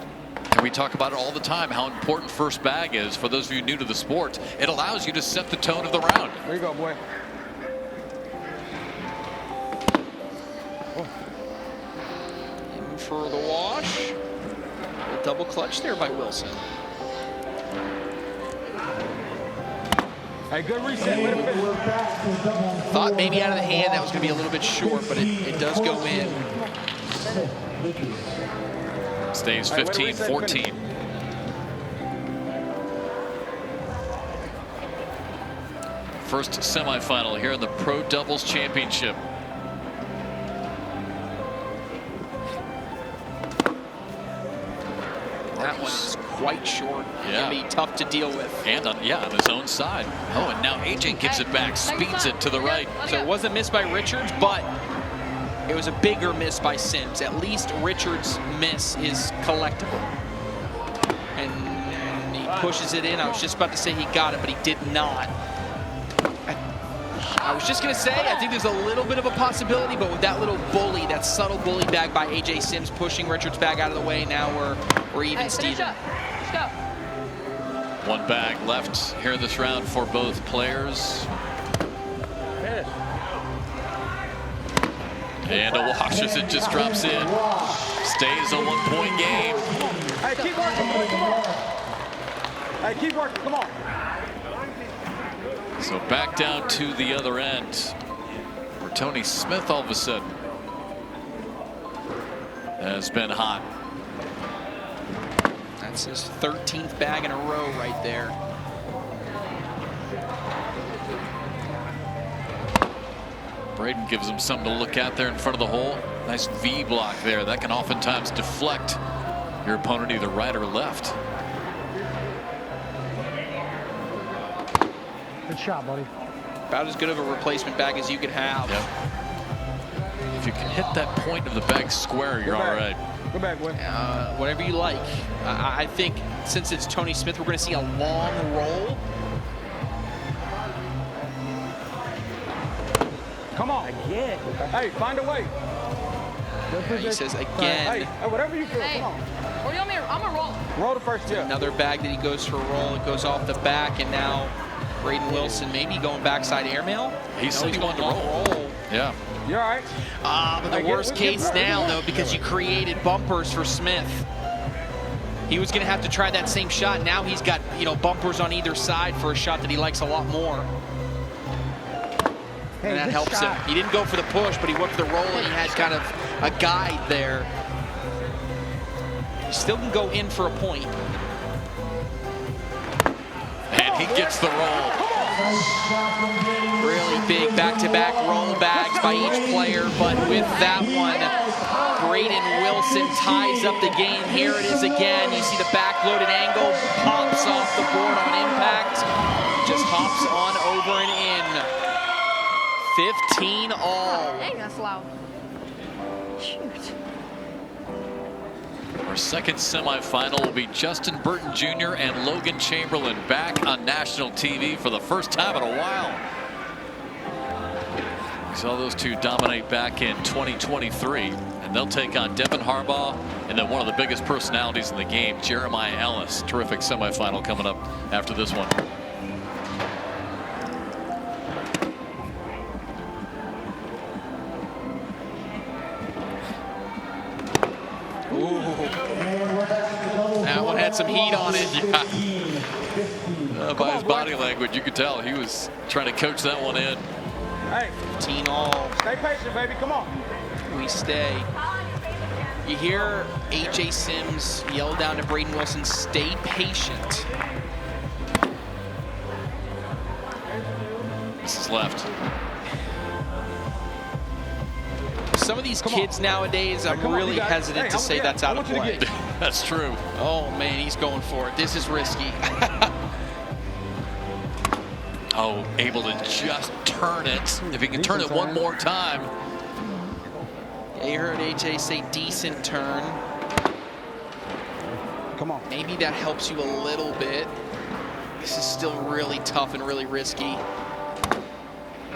And we talk about it all the time, how important first bag is for those of you new to the sport. It allows you to set the tone of the round. There you go, boy. In for the wash. A double clutch there by Wilson. Hey, good reset. Way to finish. Thought maybe out of the hand that was going to be a little bit short, but it does go in. Stays 15-14. First semifinal here in the Pro Doubles Championship. That one's quite short. Yeah. Gonna be tough to deal with. And on his own side. Oh, and now AJ gives it back, speeds it to the right. So it wasn't missed by Richards, but it was a bigger miss by Sims. At least Richards' miss is collectible. And he pushes it in. I was just about to say he got it, but he did not. I was just going to say, I think there's a little bit of a possibility, but with that little bully, that subtle bully bag by AJ Sims pushing Richards back out of the way, now we're even Steven. Let's go. One bag left here in this round for both players. Finish. And a wash as it just drops in. Stays a 1-point game. Hey, keep working, boy. Come on. Hey, keep working. Come on. So back down to the other end where Tony Smith all of a sudden has been hot. That's his 13th bag in a row right there. Braden gives him something to look at there in front of the hole. Nice V block there. That can oftentimes deflect your opponent either right or left. Good shot, buddy. About as good of a replacement bag as you could have. Yep. If you can hit that point of the bag square, you're all right. Go back, boy. Whatever you like. I think since it's Tony Smith, we're going to see a long roll. Come on. Again. Hey, find a way. He says again. Hey, whatever you feel. Hey, Come on. what do you want me to? I'm going to roll. Roll the first tip. Another bag that he goes for a roll. It goes off the back, and now Braden Wilson maybe going backside airmail. He said he wanted to roll. Yeah. You're all right. But the worst case now, though, because you created bumpers for Smith. He was going to have to try that same shot. Now he's got, bumpers on either side for a shot that he likes a lot more. Hey, and that helps him. He didn't go for the push, but he went for the roll, and he had kind of a guide there. He still can go in for a point. And he gets the roll. Really big back-to-back roll bags by each player, but with that one, Braden Wilson ties up the game. Here it is again. You see the back-loaded angle, pops off the board on impact, just hops on over and in. 15 all. Dang, that's loud. Shoot. Our second semifinal will be Justin Burton Jr. and Logan Chamberlain back on national TV for the first time in a while. We saw those two dominate back in 2023, and they'll take on Devin Harbaugh and then one of the biggest personalities in the game, Jeremiah Ellis. Terrific semifinal coming up after this one. That one had some heat on it. Yeah. By his body language, you could tell he was trying to coach that one in. Hey, 15 all. stay patient, baby. Come on. We stay. You hear A.J. Sims yell down to Braden Wilson, stay patient. This is left. Some of these kids nowadays, I'm really hesitant to say that's out of play. That's true. Oh, man, he's going for it. This is risky. Oh, able to just turn it. If he can turn it one more time. You heard AJ say decent turn. Come on. Maybe that helps you a little bit. This is still really tough and really risky.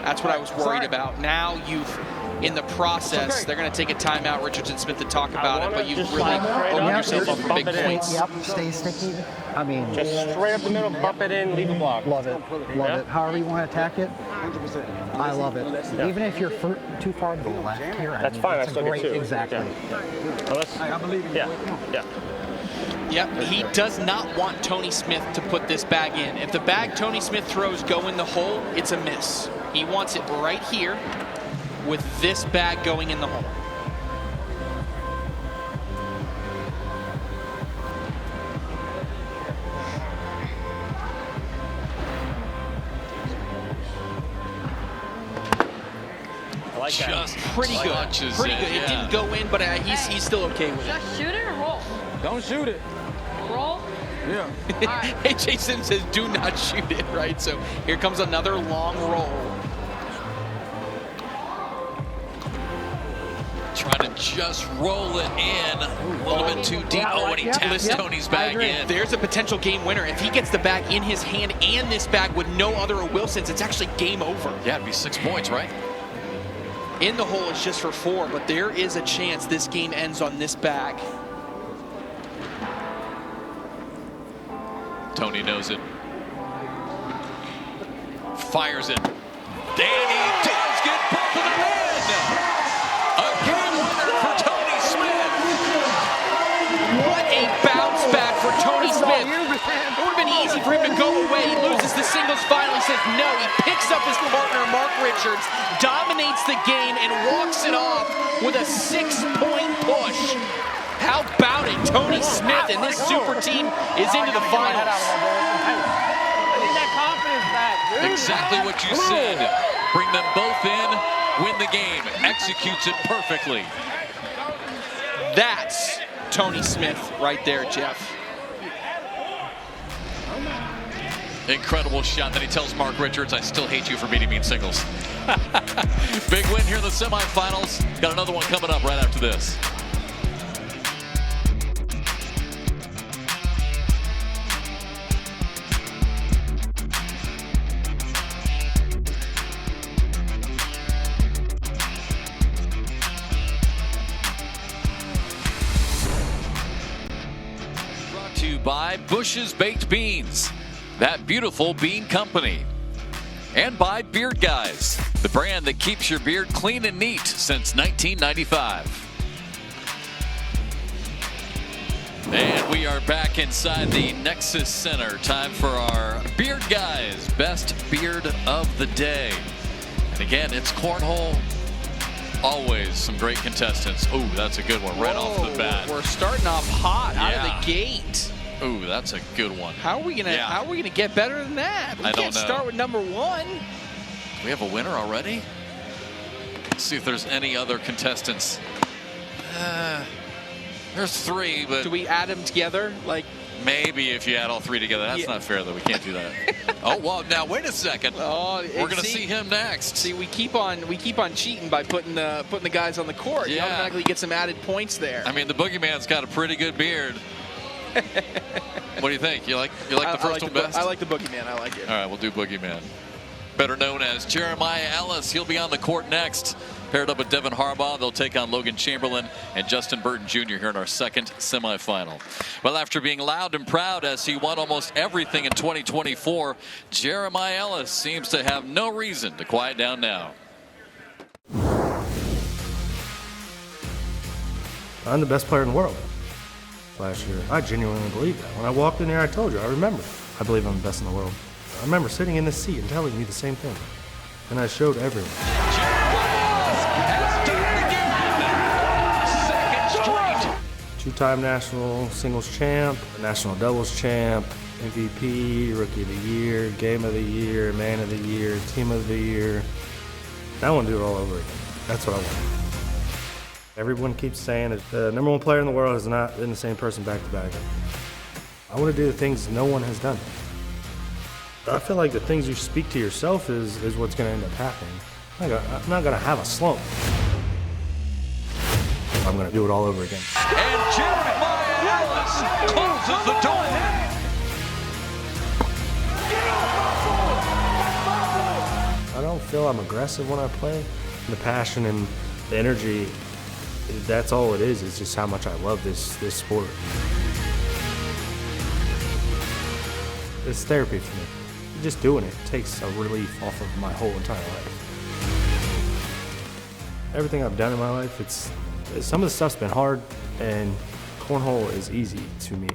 That's what I was worried about. Now you've, in the process, they're going to take a timeout, Richardson Smith, to talk about it, but you've really opened yourself up for big points. Yep, stay sticky. I mean, Just straight up the middle, bump it in, leave a block. love it. Love it. However you want to attack it, 100%. I love it. Even if you're too far to the left here, That's fine, it's I still get two. Exactly. Unless, I believe in you. yeah. Yep, he does not want Tony Smith to put this bag in. If the bag Tony Smith throws go in the hole, it's a miss. He wants it right here with this bag going in the hole. I like that. Just Pretty good. clutches Pretty good. It yeah. didn't go in, but he's still okay with it. Just shoot it or roll? Don't shoot it. Roll? Yeah. AJ Sims says do not shoot it, right? So here comes another long roll. Trying to just roll it in a little bit too deep. Oh, and he taps Tony's bag in. There's a potential game winner. If he gets the bag in his hand and this bag with no other Wilsons, it's actually game over. Yeah, it'd be 6 points, right? In the hole, it's just for 4, but there is a chance this game ends on this bag. Tony knows it. Fires it. Danny does get both of them in. A game winner for Tony Smith. What a bounce back for Tony Smith. It would have been easy for him to go away. He loses the singles final. He says no. He picks up his partner, Mark Richards, dominates the game, and walks it off with a 6-point push. How about it? Tony Smith and this super team is into the finals. I need that confidence back, dude. Exactly what you said. Bring them both in, win the game. Executes it perfectly. That's Tony Smith right there, Jeff. Incredible shot. Then he tells Mark Richards, I still hate you for beating me in singles. Big win here in the semifinals. Got another one coming up right after this. Brought to you by Bush's Baked Beans, that beautiful bean company, and by Beard Guys. the brand that keeps your beard clean and neat since 1995. And we are back inside the Nexus Center. Time for our Beard Guys Best Beard of the Day. And again, it's cornhole. Always some great contestants. Ooh, that's a good one right off the bat. We're starting off hot out of the gate. Ooh, that's a good one. How are we gonna get better than that? We can't start with number 1. Do we have a winner already? Let's see if there's any other contestants. There's 3, but do we add them together? Like maybe if you add all 3 together. That's not fair, though. We can't do that. Oh well, now wait a second. Oh, we're gonna see him next. See, we keep on cheating by putting the guys on the court. You automatically get some added points there. I mean, the Boogeyman's got a pretty good beard. What do you think? You like the first one best? I like the Boogeyman. I like it. All right, we'll do Boogeyman. Better known as Jeremiah Ellis. He'll be on the court next. Paired up with Devin Harbaugh, they'll take on Logan Chamberlain and Justin Burton Jr. here in our second semifinal. Well, after being loud and proud as he won almost everything in 2024, Jeremiah Ellis seems to have no reason to quiet down now. I'm the best player in the world. Last year, I genuinely believe that. When I walked in here, I told you, I remember. I believe I'm the best in the world. I remember sitting in this seat and telling you the same thing. And I showed everyone. Two-time national singles champ, national doubles champ, MVP, rookie of the year, game of the year, man of the year, team of the year. I want to do it all over again. That's what I want. Everyone keeps saying that the number 1 player in the world has not been the same person back to back. I want to do the things no one has done. I feel like the things you speak to yourself is what's going to end up happening. I'm not going to have a slump. I'm going to do it all over again. And Jeremiah Ellis closes the door. I don't feel I'm aggressive when I play. The passion and the energy, that's all it is. It's just how much I love this sport. It's therapy for me. Just doing it takes a relief off of my whole entire life. Everything I've done in my life, some of the stuff's been hard, and cornhole is easy to me.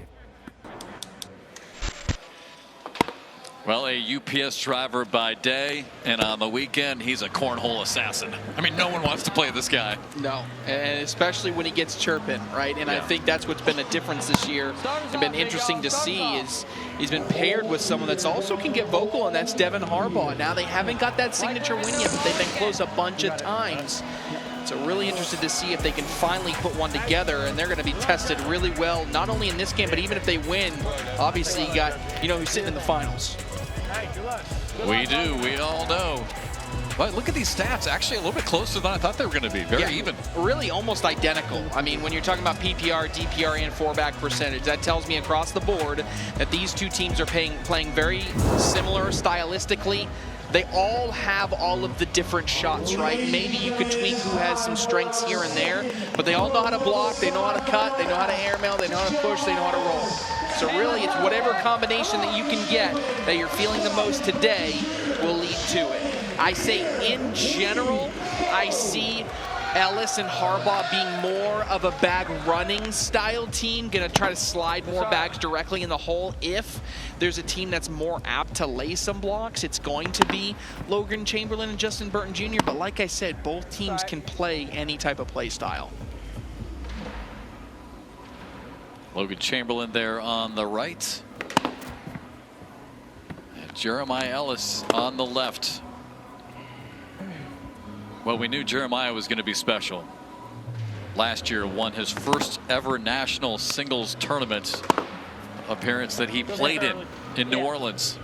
Well, a UPS driver by day, and on the weekend, he's a cornhole assassin. I mean, no one wants to play this guy. No, and especially when he gets chirping, right? And I think that's what's been a difference this year. It's been interesting to see is he's been paired with someone that's also can get vocal, and that's Devin Harbaugh. Now, they haven't got that signature win yet, but they've been close a bunch of times. So really interested to see if they can finally put one together, and they're going to be tested really well, not only in this game, but even if they win, obviously you got, who's sitting in the finals. We do. We all know. But look at these stats. Actually, a little bit closer than I thought they were going to be. Very even. Really almost identical. I mean, when you're talking about PPR, DPR, and 4-back percentage, that tells me across the board that these two teams are playing very similar stylistically. They all have all of the different shots, right? Maybe you could tweak who has some strengths here and there, but they all know how to block, they know how to cut, they know how to airmail, they know how to push, they know how to roll. So really, it's whatever combination that you can get that you're feeling the most today will lead to it. I say in general, I see Ellis and Harbaugh being more of a bag running style team, gonna try to slide more bags directly in the hole. If there's a team that's more apt to lay some blocks, it's going to be Logan Chamberlain and Justin Burton Jr. But like I said, both teams can play any type of play style. Logan Chamberlain there on the right. And Jeremiah Ellis on the left. Well, we knew Jeremiah was going to be special. Last year won his first ever national singles tournament appearance that he played in New Orleans.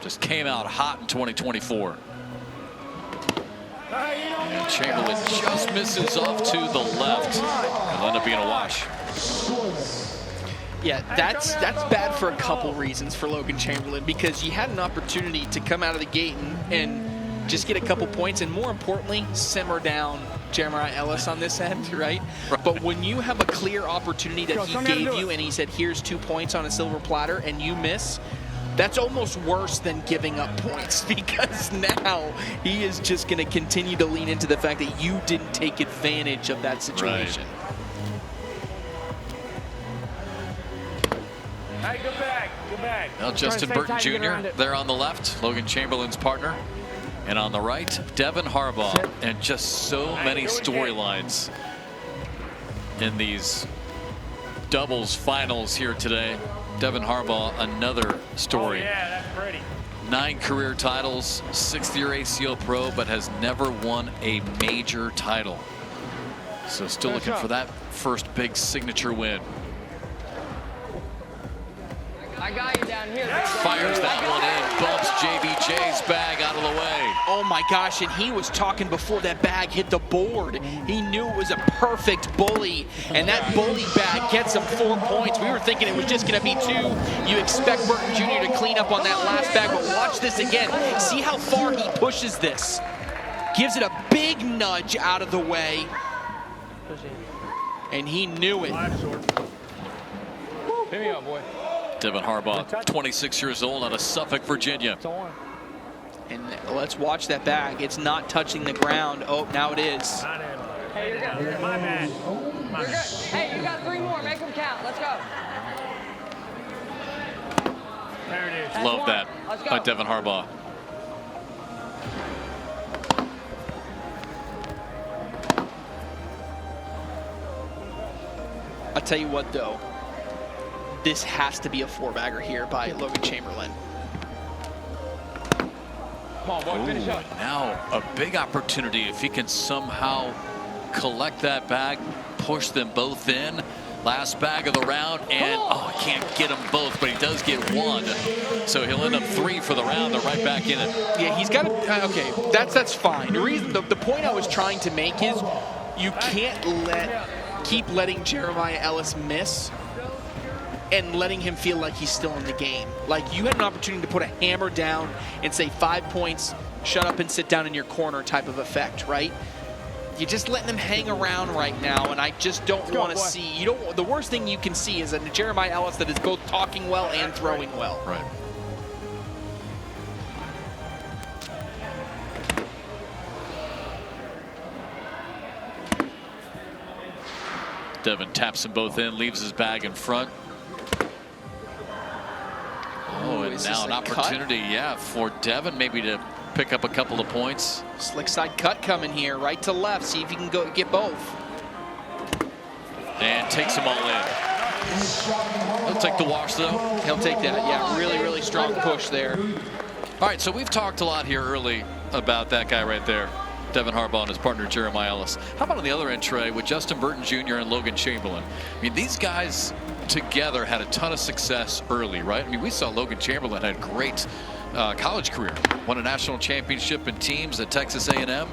Just came out hot in 2024. And Chamberlain just misses off to the left. It'll end up being a wash. Yeah, that's bad for a couple reasons for Logan Chamberlain, because you had an opportunity to come out of the gate and just get a couple points, and more importantly, simmer down Jeremiah Ellis on this end, right? But when you have a clear opportunity that he gave you and he said, here's 2 points on a silver platter, and you miss, That's almost worse than giving up points, because now he is just going to continue to lean into the fact that you didn't take advantage of that situation. Hey, go back. Well, Justin Burton Jr. there on the left, Logan Chamberlain's partner. And on the right, Devin Harbaugh. And just so many storylines in these doubles finals here today. Devin Harbaugh, another story. Oh, yeah, that's pretty. 9 career titles, 6th-year ACL pro, but has never won a major title. So still looking for that first big signature win. I got you down here. Fires that one in, bumps JBJ's bag out of the way. Oh my gosh, and he was talking before that bag hit the board. He knew it was a perfect bully, and that bully bag gets him 4 points. We were thinking it was just going to be 2. You expect Burton Jr. to clean up on that last bag, but watch this again. See how far he pushes this. Gives it a big nudge out of the way, and he knew it. Hit me up, boy. Devin Harbaugh, 26 years old, out of Suffolk, Virginia. And let's watch that bag. It's not touching the ground. Oh, now it is. Hey, you're good. My bad. You're good. Hey, you got 3 more. Make them count. Let's go. There it is. Love that Let's go. by Devin Harbaugh. I'll tell you what, though. This has to be a 4-bagger here by Logan Chamberlain. Come on, boy, finish up. Now a big opportunity if he can somehow collect that bag, push them both in. Last bag of the round, and oh, he can't get them both, but he does get 1. So he'll end up 3 for the round. They're right back in it. Yeah, he's got to, okay, that's fine. The point I was trying to make is you can't keep letting Jeremiah Ellis miss and letting him feel like he's still in the game. Like, you had an opportunity to put a hammer down and say 5 points, shut up and sit down in your corner type of effect, right? You're just letting him hang around right now, and I just don't want to see. The worst thing you can see is a Jeremiah Ellis that is both talking well and throwing well. Right. Devin taps them both in, leaves his bag in front. Oh, and now an opportunity, yeah, for Devin maybe to pick up a couple of points. Slick side cut coming here, right to left. See if you can go get both. And takes them all in. He'll take the wash, though. He'll take that, yeah. Really, really strong push there. All right, so we've talked a lot here early about that guy right there, Devin Harbaugh and his partner Jeremiah Ellis. How about on the other end, Trey, with Justin Burton Jr. and Logan Chamberlain? I mean, these guys together had a ton of success early, right? I mean, we saw Logan Chamberlain had a great college career, won a national championship in teams at Texas A&M.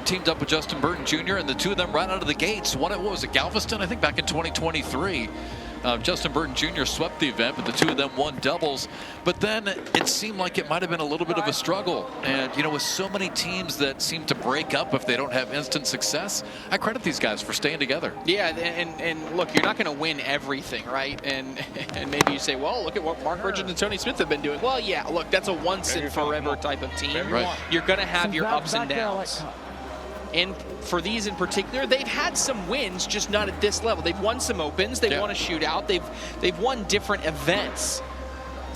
Teamed up with Justin Burton Jr. and the two of them right out of the gates. What was it, Galveston? I think back in 2023. Justin Burton Jr. swept the event, but the two of them won doubles. But then it seemed like it might have been a little bit of a struggle. And, you know, with so many teams that seem to break up if they don't have instant success, I credit these guys for staying together. Yeah, and look, you're not going to win everything, right? And maybe you say, well, look at what Mark Richards and Tony Smith have been doing. Well, yeah, look, that's a once-and-forever type of team. Right. You're going to have your ups and downs. And for these in particular, they've had some wins, just not at this level. They've won some opens, they've won a shootout, they've won different events.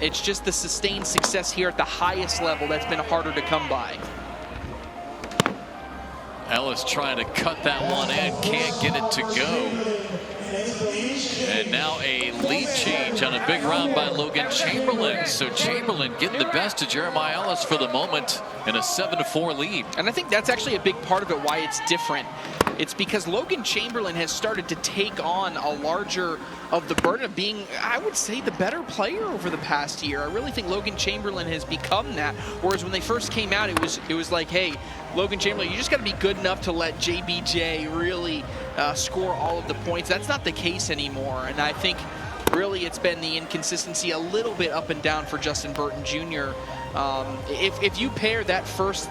It's just the sustained success here at the highest level that's been harder to come by. Ellis trying to cut that one in, can't get it to go. And now a lead change on a big round by Logan Chamberlain. So Chamberlain getting the best of Jeremiah Ellis for the moment in a 7-4 lead. And I think that's actually a big part of it, why it's different. It's because Logan Chamberlain has started to take on a larger of the burden of being, I would say, the better player over the past year. I really think Logan Chamberlain has become that. Whereas when they first came out, it was like, hey, Logan Chamberlain, you just got to be good enough to let JBJ really score all of the points. That's not the case anymore. And I think really it's been the inconsistency a little bit up and down for Justin Burton Jr. If you pair that first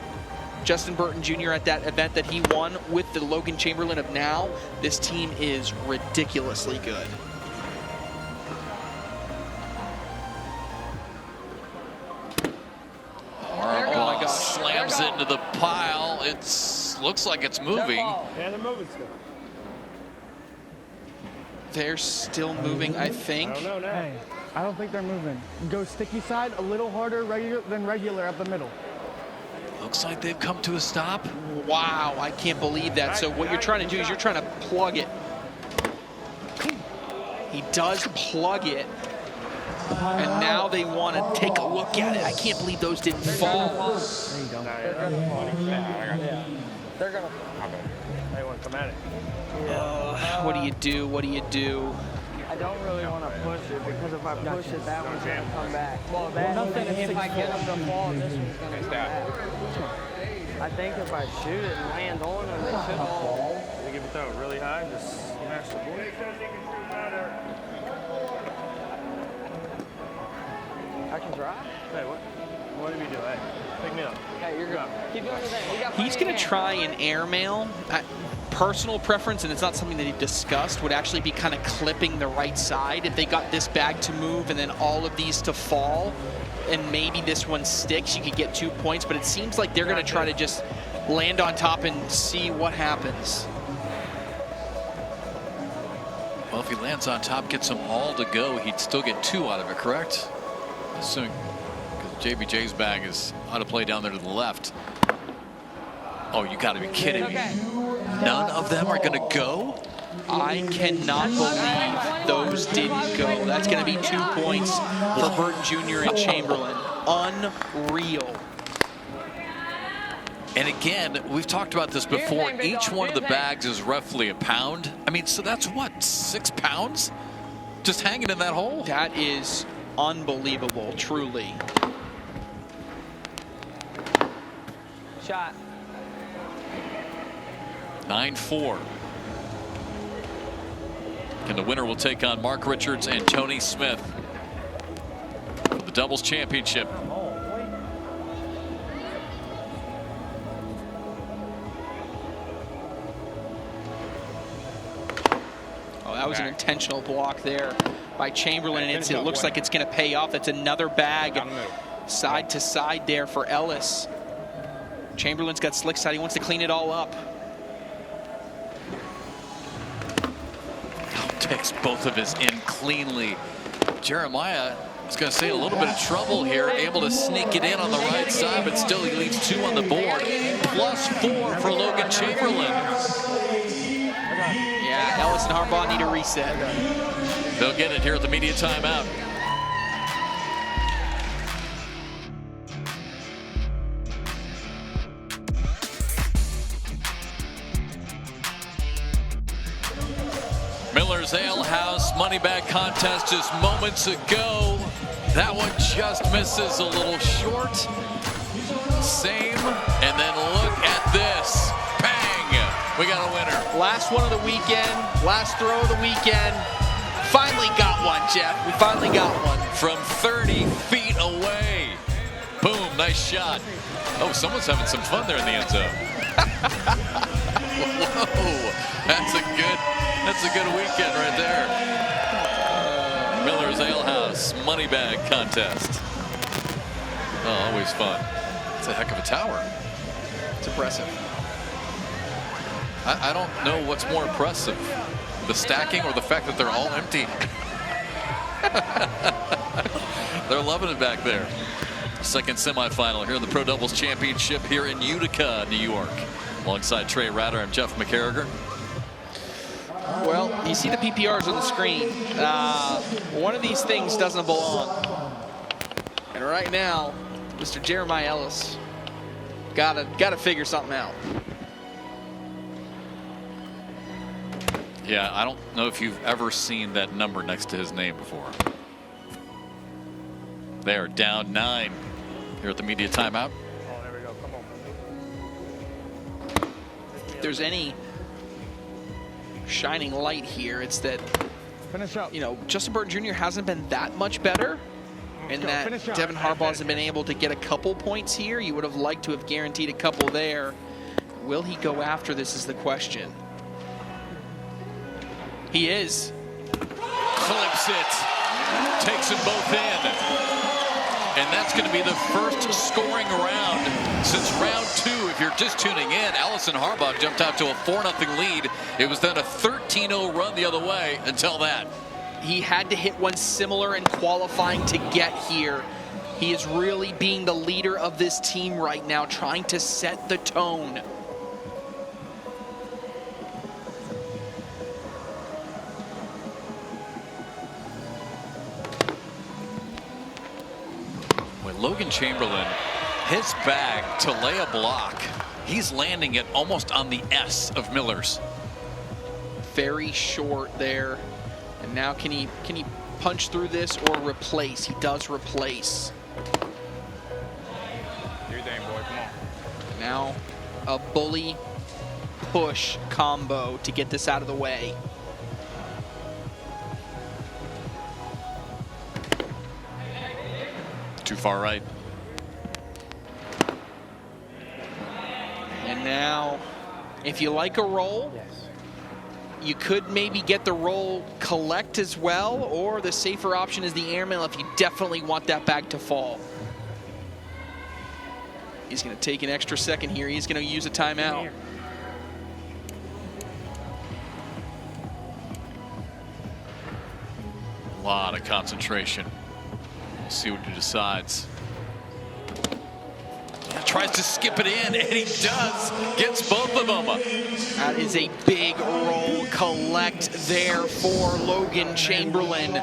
Justin Burton Jr. at that event that he won with the Logan Chamberlain of now, this team is ridiculously good. into the pile. Looks like it's moving. Yeah, they're moving still. They're still moving, I think. I don't know now. Hey, I don't think they're moving. Go sticky side a little harder than regular up the middle. Looks like they've come to a stop. Wow, I can't believe that. So what you're trying to do is you're trying to plug it. He does plug it. And now they want to take a look at it. I can't believe those didn't fall. There you go. They're gonna. They want to come at it. What do you do? What do you do? I don't really want to push it because if I push it, that one's going to come back. Well, nothing if I get them to fall, this one's going to come back. I think if I shoot it and land on them, they should all. They give it throw it really high, just smash the board. I can try. Hey, what did we do? Hey, pick me up. Okay, you're good. Keep doing your thing. He's going to try an airmail. Personal preference, and it's not something that he discussed, would actually be kind of clipping the right side if they got this bag to move and then all of these to fall, and maybe this one sticks. You could get 2 points, but it seems like they're going to try to just land on top and see what happens. Well, if he lands on top, gets them all to go, he'd still get 2 out of it, correct? Assuming, because JBJ's bag is out of play down there to the left. Oh, you got to be kidding me. None of them are going to go? I cannot believe those didn't go. That's going to be 2 points for Burton Jr. and Chamberlain. Unreal. And again, we've talked about this before. Each one of the bags is roughly a pound. I mean, so that's what, 6 pounds? Just hanging in that hole? That is unbelievable, truly. Shot. 9-4. And the winner will take on Mark Richards and Tony Smith for the doubles championship. Oh, that was an intentional block there by Chamberlain, and it looks like it's going to pay off. That's another bag side to side there for Ellis. Chamberlain's got slick side. He wants to clean it all up. Takes both of his in cleanly. Jeremiah is going to say a little bit of trouble here, able to sneak it in on the right side, but still he leaves 2 on the board. +4 for Logan Chamberlain. Yeah, Ellis and Harbaugh need a reset. They'll get it here at the media timeout. Miller's Ale House money bag contest just moments ago. That one just misses a little short. Same, and then look at this. Bang! We got a winner. Last one of the weekend, last throw of the weekend. Finally got one, Jeff. We finally got one. From 30 feet away. Boom, nice shot. Oh, someone's having some fun there in the end zone. Whoa, that's a good weekend right there. Miller's Ale House money bag contest. Oh, always fun. It's a heck of a tower. It's impressive. I don't know what's more impressive, the stacking or the fact that they're all empty. They're loving it back there. Second semifinal here in the Pro Doubles Championship here in Utica, New York. Alongside Trey Ratter, I'm Jeff McCarriger. Well, you see the PPRs on the screen. One of these things doesn't belong. And right now, Mr. Jeremiah Ellis gotta figure something out. Yeah, I don't know if you've ever seen that number next to his name before. They are down 9 here at the media timeout. Oh, there we go. Come on. If there's any shining light here, it's that, Finish up. you know, Justin Burton Jr. hasn't been that much better, and that Devin Harbaugh hasn't been able to get a couple points here. You would have liked to have guaranteed a couple there. Will he go after this is the question. He is. Flips it. Takes them both in. And that's going to be the first scoring round since round 2. If you're just tuning in, Allison Harbaugh jumped out to a 4-0 lead. It was then a 13-0 run the other way until that. He had to hit one similar in qualifying to get here. He is really being the leader of this team right now, trying to set the tone. When Logan Chamberlain hits back to lay a block, he's landing it almost on the S of Miller's. Very short there. And now can he punch through this or replace? He does replace. Do your thing, boy. Come on. Now a bully push combo to get this out of the way. Too far right. And now, if you like a roll, you could maybe get the roll collect as well, or the safer option is the airmail if you definitely want that bag to fall. He's going to take an extra second here. He's going to use a timeout. A lot of concentration. We'll see what he decides. Tries to skip it in, and he does. Gets both of them. That is a big roll collect there for Logan Chamberlain.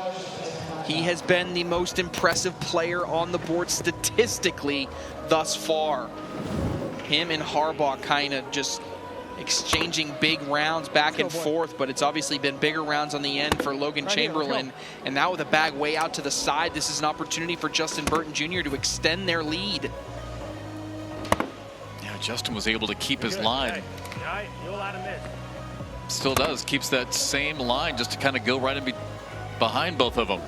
He has been the most impressive player on the board statistically thus far. Him and Harbaugh kind of just exchanging big rounds back and forth, but it's obviously been bigger rounds on the end for Logan Chamberlain. And now with a bag way out to the side, this is an opportunity for Justin Burton Jr. to extend their lead. Yeah, Justin was able to keep his line. You're allowed to miss. Still does, keeps that same line just to kind of go right in behind both of them.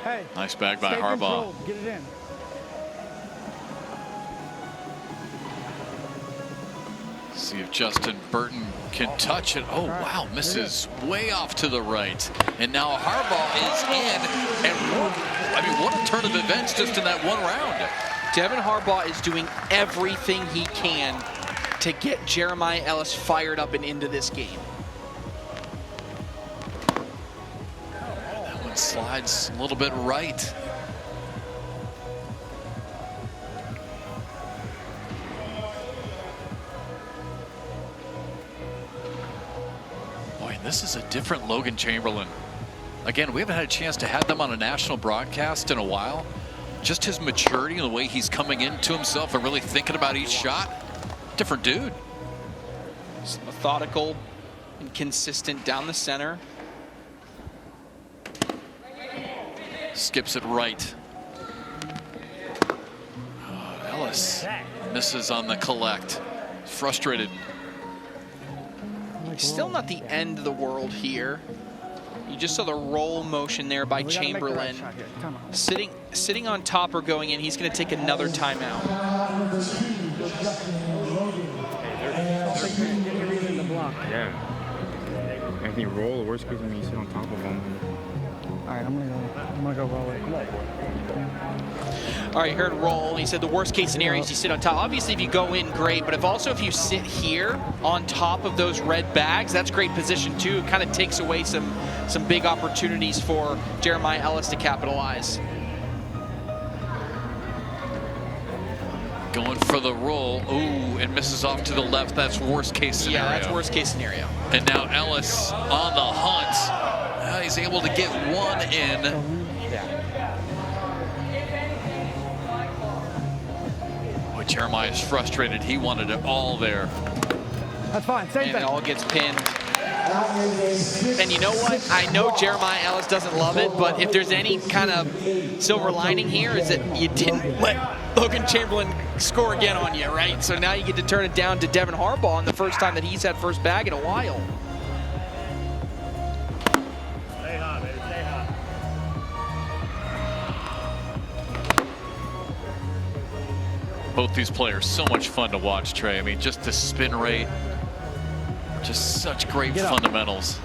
Hey, nice bag by Harbaugh. Get it in. See if Justin Burton can touch it. Oh, wow, misses way off to the right. And now Harbaugh is in. And what a turn of events just in that one round. Devin Harbaugh is doing everything he can to get Jeremiah Ellis fired up and into this game. That one slides a little bit right. This is a different Logan Chamberlain. Again, we haven't had a chance to have them on a national broadcast in a while. Just his maturity and the way he's coming into himself and really thinking about each shot. Different dude. Just methodical and consistent down the center. Skips it right. Ellis misses on the collect. Frustrated. Still not the end of the world here. You just saw the roll motion there by Chamberlain. Sitting on top or going in, he's going to take another timeout. Yeah. If you roll, the worst case, you sit on top of them. All right, I'm gonna go roll it. All right, heard roll. He said the worst case scenario is you sit on top. Obviously, if you go in, great. But if you sit here on top of those red bags, that's great position too. It kind of takes away some big opportunities for Jeremiah Ellis to capitalize. Going for the roll. Ooh, and misses off to the left. That's worst case scenario. Yeah, that's worst case scenario. And now Ellis on the hunt. He's able to get one in. Boy, Jeremiah is frustrated. He wanted it all there. That's fine. Same and thing. It all gets pinned. And you know what? I know Jeremiah Ellis doesn't love it, but if there's any kind of silver lining here is that you didn't let Logan Chamberlain score again on you, right? So now you get to turn it down to Devin Harbaugh on the first time that he's had first bag in a while. Stay hot, baby. Stay hot. Both these players, so much fun to watch, Trey. I mean, just the spin rate. Just such great fundamentals.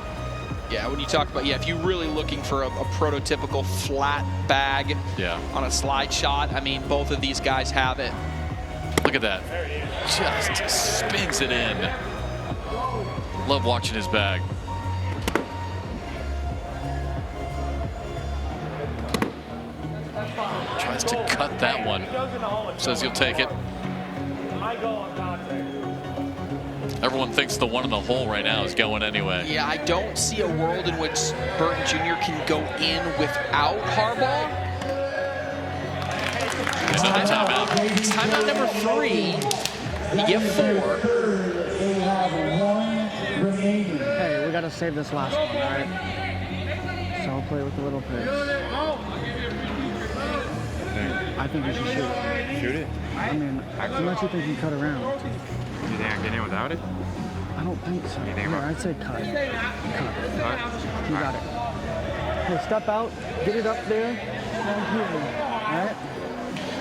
Yeah, when you talk about, if you're really looking for a prototypical flat bag on a slide shot, I mean, both of these guys have it. Look at that. Just spins it in. Love watching his bag. Tries to cut that one. Says he'll take it. Everyone thinks the one in the hole right now is going anyway. Yeah, I don't see a world in which Burton Jr. can go in without Harbaugh. Another timeout. Timeout number 3. You get 4. Hey, we gotta save this last one, all right? So I'll play with the little pigs. I think you should shoot it. Shoot it? I mean, unless you think you cut around. Do you think I can get in without it? I don't think so. You think Yeah, about I'd say cut. Cut. Cut? You got it. Hey, step out, get it up there, and here. All right?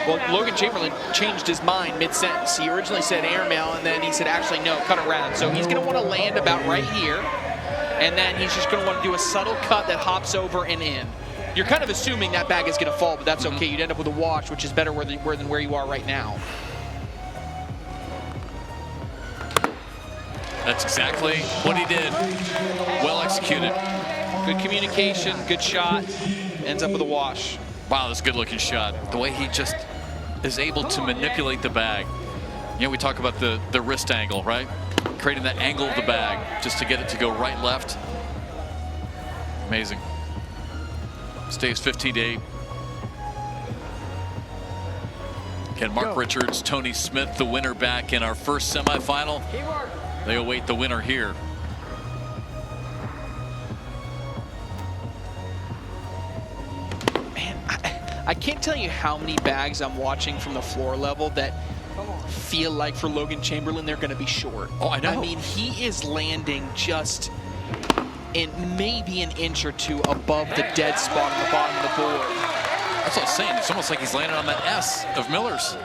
Well, Logan Chamberlain changed his mind mid-sentence. He originally said airmail, and then he said, actually, no, cut around. So he's going to want to land about right here, and then he's just going to want to do a subtle cut that hops over and in. You're kind of assuming that bag is going to fall, but that's okay. You'd end up with a wash, which is better than where you are right now. That's exactly what he did. Well executed. Good communication, good shot. Ends up with a wash. Wow, that's a good looking shot. The way he just is able to manipulate the bag. You know, we talk about the wrist angle, right? Creating that angle of the bag just to get it to go right, left. Amazing. Stays 15-8. Again, Mark Richards, Tony Smith, the winner back in our first semifinal. They await the winner here. Man, I can't tell you how many bags I'm watching from the floor level that feel like for Logan Chamberlain they're going to be short. Oh, I know. I mean, he is landing just in maybe an inch or two above the dead spot on the bottom of the board. That's what I was saying. It's almost like he's landing on that S of Miller's.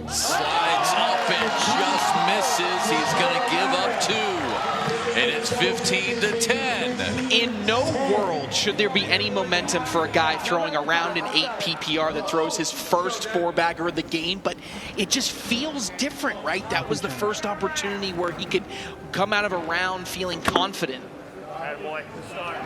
Slides up and just misses. He's going to give up 2. And it's 15-10. In no world should there be any momentum for a guy throwing around an 8 PPR that throws his first 4-bagger of the game, but it just feels different, right? That was the first opportunity where he could come out of a round feeling confident. Bad boy, good start.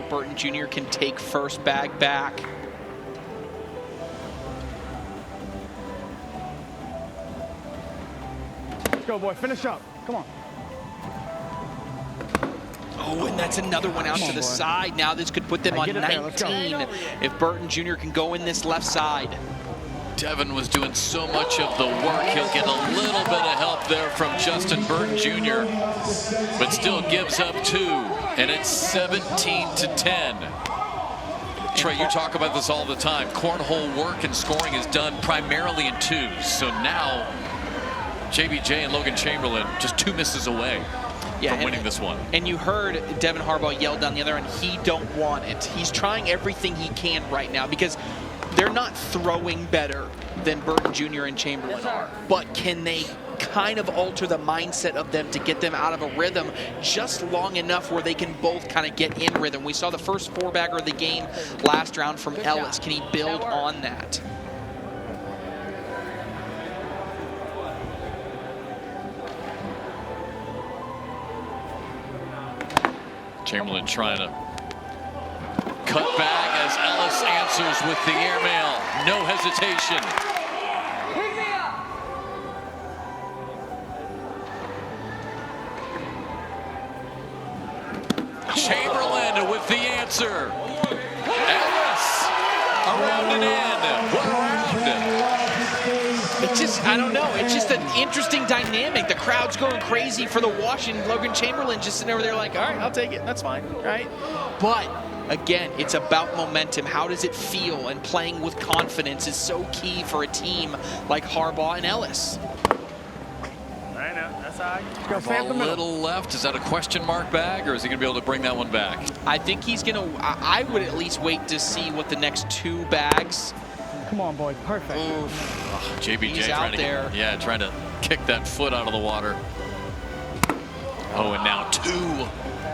Burton Jr. can take first bag back. Let's go, boy. Finish up. Come on. Oh, and that's another one out to the side. Now this could put them on 19 if Burton Jr. can go in this left side. Devin was doing so much of the work. He'll get a little bit of help there from Justin Burton Jr., but still gives up 2, and it's 17-10. Trey, you talk about this all the time. Cornhole work and scoring is done primarily in 2s. So now JBJ and Logan Chamberlain just 2 misses away from winning this one. And you heard Devin Harbaugh yell down the other end, he don't want it. He's trying everything he can right now because they're not throwing better than Burton Jr. and Chamberlain are. But can they kind of alter the mindset of them to get them out of a rhythm just long enough where they can both kind of get in rhythm? We saw the first 4-bagger of the game last round from Ellis. Can he build on that? Chamberlain trying to cut back as Ellis answers with the airmail. No hesitation. Chamberlain with the answer. Ellis around and in. What a round. It's just, I don't know. It's just an interesting dynamic. The crowd's going crazy for the wash, and Logan Chamberlain just sitting over there like, all right, I'll take it. That's fine, right? But Again, it's about momentum. How does it feel? And playing with confidence is so key for a team like Harbaugh and Ellis. I know, that's all right. A little left. Is that a question mark bag, or is he going to be able to bring that one back? I think he's going to, I would at least wait to see what the next 2 bags. Come on, boy. Perfect. Oh, JBJ He's trying out there. trying to kick that foot out of the water. Oh, and now 2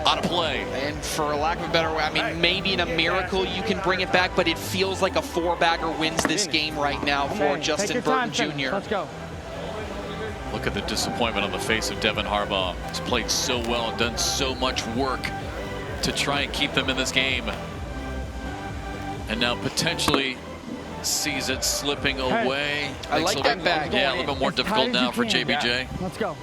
out of play. And for lack of a better way, I mean, maybe in a miracle you can bring it back, but it feels like a 4-bagger wins this game right now for Justin Burton Jr. Let's go. Look at the disappointment on the face of Devin Harbaugh. He's played so well and done so much work to try and keep them in this game. And now potentially sees it slipping away. I like that bag. Yeah, a little bit more difficult now for JBJ. Yeah. Let's go.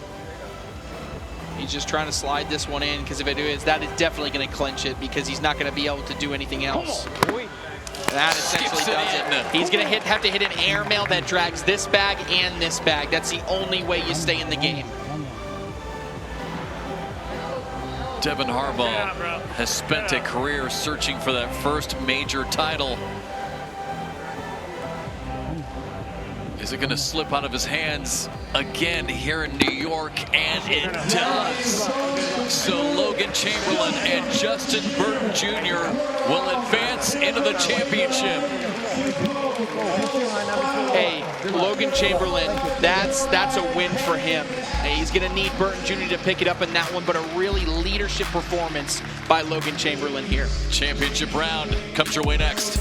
He's just trying to slide this one in, because if it is, that is definitely going to clinch it, because he's not going to be able to do anything else. That essentially does it. He's going to have to hit an airmail that drags this bag and this bag. That's the only way you stay in the game. Devin Harbaugh has spent a career searching for that first major title. Is it going to slip out of his hands again here in New York? And it does. So Logan Chamberlain and Justin Burton Jr. will advance into the championship. Hey, Logan Chamberlain, that's a win for him. He's going to need Burton Jr. to pick it up in that one, but a really leadership performance by Logan Chamberlain here. Championship round comes your way next.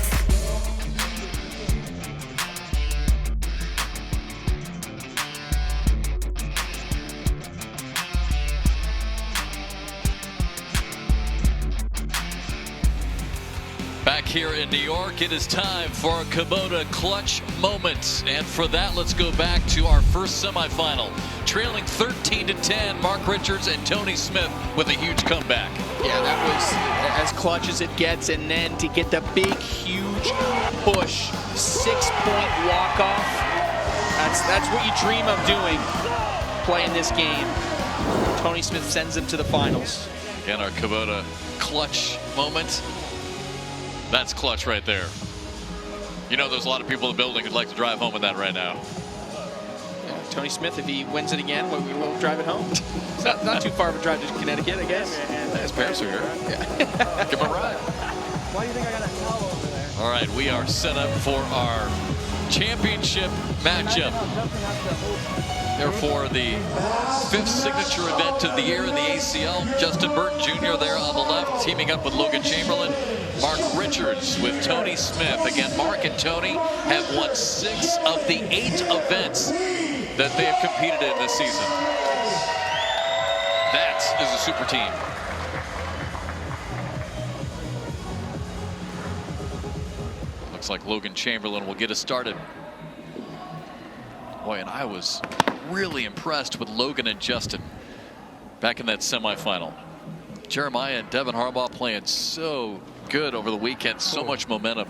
Back here in New York, it is time for a Kubota clutch moment. And for that, let's go back to our first semifinal. Trailing 13-10, Mark Richards and Tony Smith with a huge comeback. Yeah, that was as clutch as it gets. And then to get the big, huge push, 6-point walk-off. That's what you dream of doing, playing this game. Tony Smith sends them to the finals. Again, our Kubota clutch moment. That's clutch right there. You know, there's a lot of people in the building who'd like to drive home with that right now. Yeah, Tony Smith, if he wins it again, we will drive it home. It's not too far of a drive to Connecticut, I guess. His parents are here. Yeah. Give him a ride. Why do you think I got a towel over there? All right, we are set up for our championship matchup. Therefore, the 5th signature event of the year in the ACL. Justin Burton Jr. there on the left, teaming up with Logan Chamberlain. Mark Richards with Tony Smith. Again, Mark and Tony have won 6 of the 8 events that they have competed in this season. That is a super team. Looks like Logan Chamberlain will get us started. Boy, and I was really impressed with Logan and Justin back in that semifinal. Jeremiah and Devin Harbaugh playing so good over the weekend, so much momentum.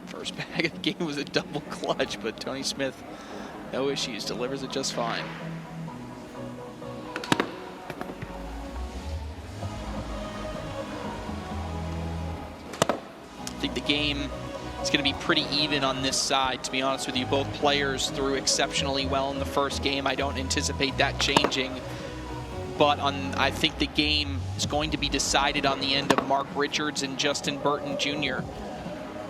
First bag of the game was a double clutch, but Tony Smith, no issues, delivers it just fine. I think the game is going to be pretty even on this side, to be honest with you. Both players threw exceptionally well in the first game. I don't anticipate that changing. But I think the game is going to be decided on the end of Mark Richards and Justin Burton Jr.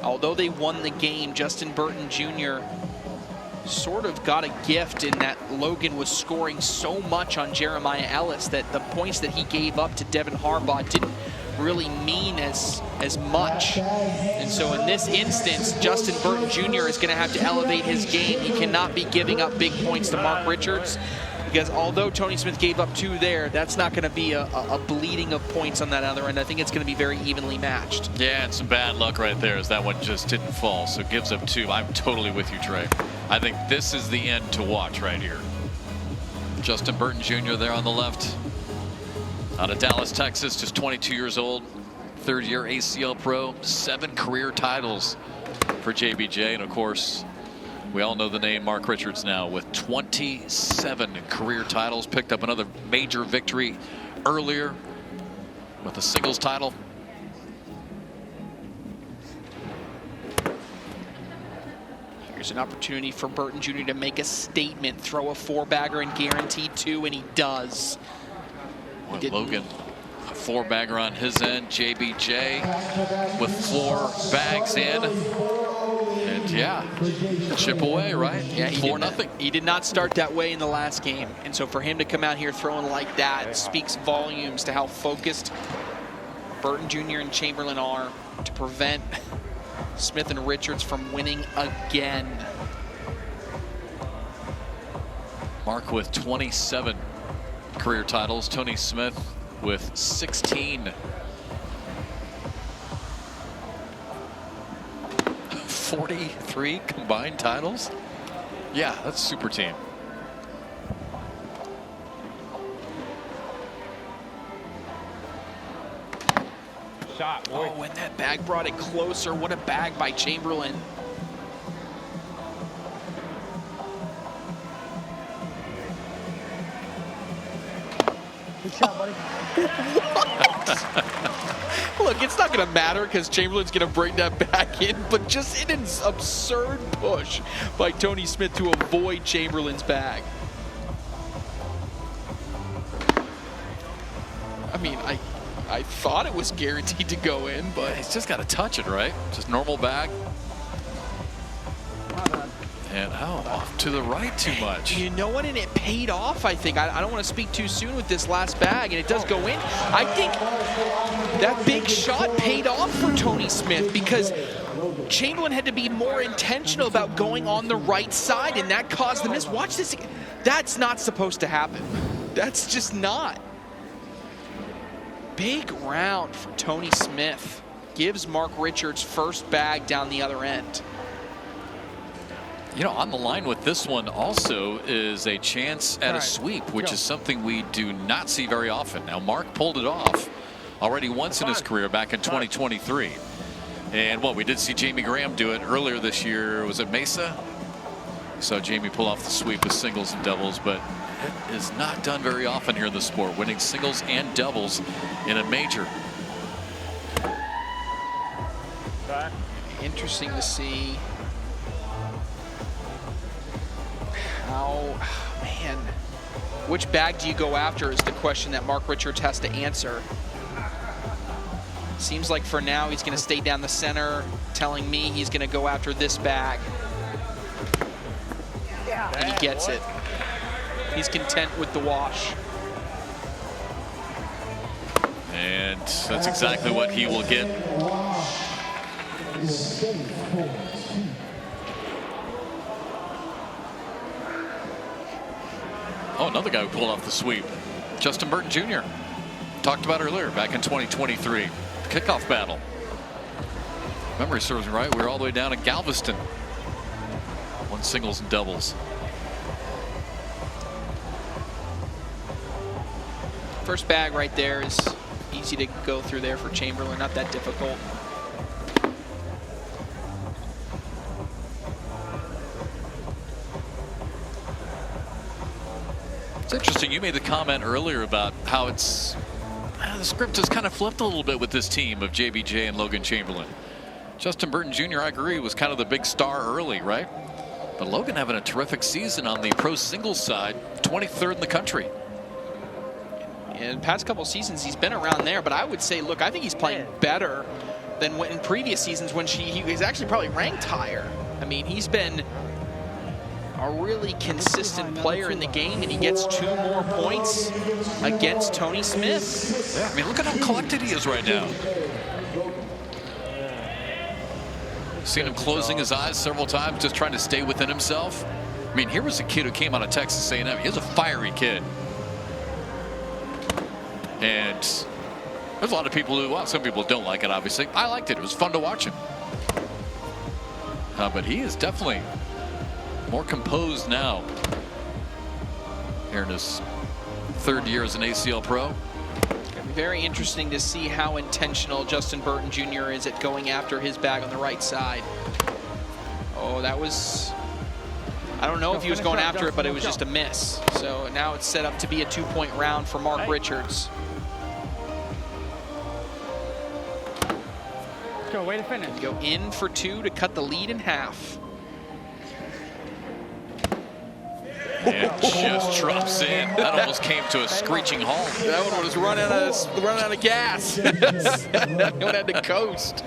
Although they won the game, Justin Burton Jr. sort of got a gift in that Logan was scoring so much on Jeremiah Ellis that the points that he gave up to Devin Harbaugh didn't really mean as much. And so in this instance, Justin Burton Jr. is going to have to elevate his game. He cannot be giving up big points to Mark Richards, because although Tony Smith gave up 2 there, that's not going to be a bleeding of points on that other end. I think it's going to be very evenly matched. Yeah, and some bad luck right there as that one just didn't fall. So gives up 2. I'm totally with you, Trey. I think this is the end to watch right here. Justin Burton Jr. there on the left. Out of Dallas, Texas, just 22 years old. 3rd-year ACL pro. 7 career titles for JBJ. And, of course, We all know the name Mark Richards now with 27 career titles. Picked up another major victory earlier with a singles title. Here's an opportunity for Burton Jr. to make a statement, throw a 4-bagger and guarantee 2, and he does. Logan, a 4-bagger on his end. JBJ with 4 bags in. And yeah, chip away, right? Yeah, 4-0. He did not start that way in the last game. And so for him to come out here throwing like that speaks volumes to how focused Burton Jr. and Chamberlain are to prevent Smith and Richards from winning again. Mark with 27 career titles. Tony Smith with 16. 43 combined titles? Yeah, that's super team. Shot, boy. Oh, and that bag brought it closer. What a bag by Chamberlain. Good shot, buddy. Look, it's not going to matter because Chamberlain's going to bring that back in, but just an absurd push by Tony Smith to avoid Chamberlain's bag. I mean, I thought it was guaranteed to go in, but he's just got to touch it, right? Just normal bag. And off to the right too much. You know what? And it paid off, I think. I don't want to speak too soon with this last bag, and it does go in. I think that big shot paid off for Tony Smith because Chamberlain had to be more intentional about going on the right side, and that caused the miss. Watch this. That's not supposed to happen. That's just not. Big round for Tony Smith. Gives Mark Richards first bag down the other end. You know, on the line with this one also is a chance at a sweep, which is something we do not see very often. Now, Mark pulled it off already once in his career back in 2023. And we did see Jamie Graham do it earlier this year. Was it Mesa? So Jamie pull off the sweep with singles and doubles, but it is not done very often here in the sport, winning singles and doubles in a major. Interesting to see how, man, which bag do you go after is the question that Mark Richards has to answer. Seems like for now he's going to stay down the center, telling me he's going to go after this bag. And he gets it. He's content with the wash. And that's exactly what he will get. Oh, another guy who pulled off the sweep. Justin Burton Jr. Talked about earlier back in 2023. Kickoff battle. Memory serves me right. We were all the way down in Galveston. Won singles and doubles. First bag right there is easy to go through there for Chamberlain. Not that difficult. It's interesting. You made the comment earlier about how it's the script has kind of flipped a little bit with this team of JBJ and Logan Chamberlain. Justin Burton Jr., I agree, was kind of the big star early, right? But Logan having a terrific season on the pro singles side, 23rd in the country. In the past couple seasons, he's been around there, but I would say, look, I think he's playing better than in previous seasons when he was actually probably ranked higher. I mean, he's been a really consistent player in the game, and he gets 2 more points against Tony Smith. Yeah, I mean, look at how collected he is right now. Seen him closing his eyes several times, just trying to stay within himself. I mean, here was a kid who came out of Texas A&M. He was a fiery kid. And there's a lot of people who, well, some people don't like it, obviously. I liked it. It was fun to watch him. But he is definitely more composed now. Here in his 3rd year as an ACL pro. Very interesting to see how intentional Justin Burton Jr. is at going after his bag on the right side. Oh, that was I don't know if he was going after it, but it was just a miss. So now it's set up to be a 2-point round for Mark Richards. Go, way to finish. Go in for 2 to cut the lead in half. And just drops in. That almost came to a screeching halt. That one was running out of gas. That one had to coast.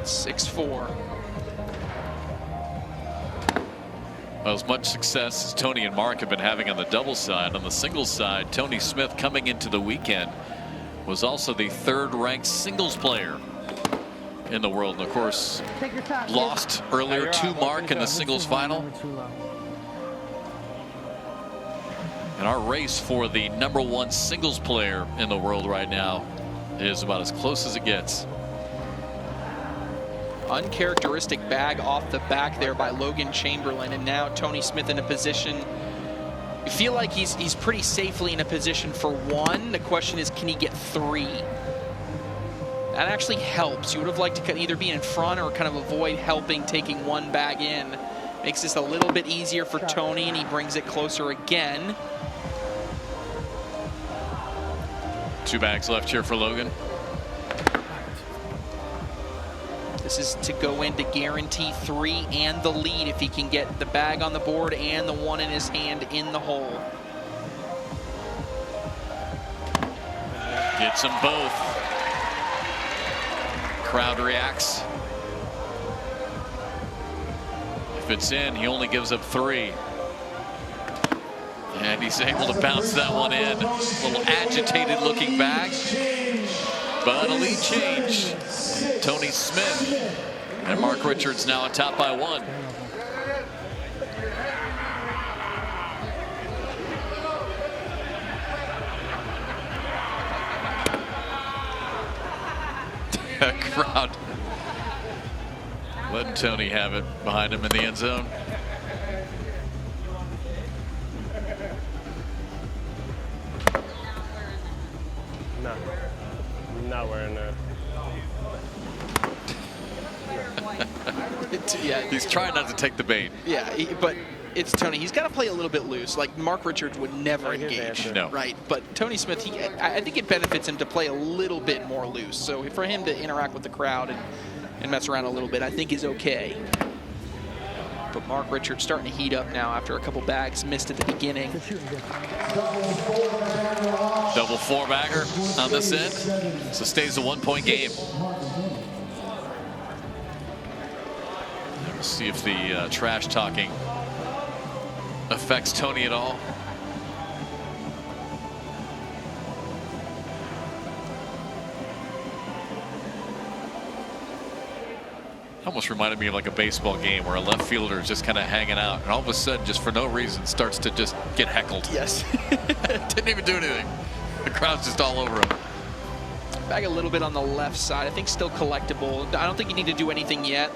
.64. Well, as much success as Tony and Mark have been having on the double side, on the singles side, Tony Smith coming into the weekend was also the 3rd-ranked singles player in the world. And of course, lost earlier to Mark in the singles final. And our race for the #1 singles player in the world right now is about as close as it gets. Uncharacteristic bag off the back there by Logan Chamberlain, and now Tony Smith in a position. You feel like he's pretty safely in a position for 1. The question is, can he get 3? That actually helps. You would have liked to either be in front or kind of avoid helping taking 1 bag in. Makes this a little bit easier for Tony, and he brings it closer again. 2 bags left here for Logan. This is to go in to guarantee 3 and the lead if he can get the bag on the board and the 1 in his hand in the hole. Gets them both. Crowd reacts. If it's in, he only gives up 3. And he's able to bounce that one in. A little agitated looking bag. But a lead change. Tony Smith and Mark Richards now atop by 1. Crowd letting Tony have it behind him in the end zone. No, I'm not wearing that. Yeah, he's trying not to take the bait. Yeah, but it's Tony. He's got to play a little bit loose. Like Mark Richards would never engage. No. Right, but Tony Smith, I think it benefits him to play a little bit more loose. So for him to interact with the crowd and mess around a little bit, I think is okay. But Mark Richards starting to heat up now after a couple bags missed at the beginning. Double 4-bagger on this end. So stays a 1-point game. We'll see if the trash talking affects Tony at all. Almost reminded me of like a baseball game where a left fielder is just kind of hanging out, and all of a sudden, just for no reason, starts to just get heckled. Yes. Didn't even do anything. The crowd's just all over him. Bag a little bit on the left side. I think still collectible. I don't think you need to do anything yet.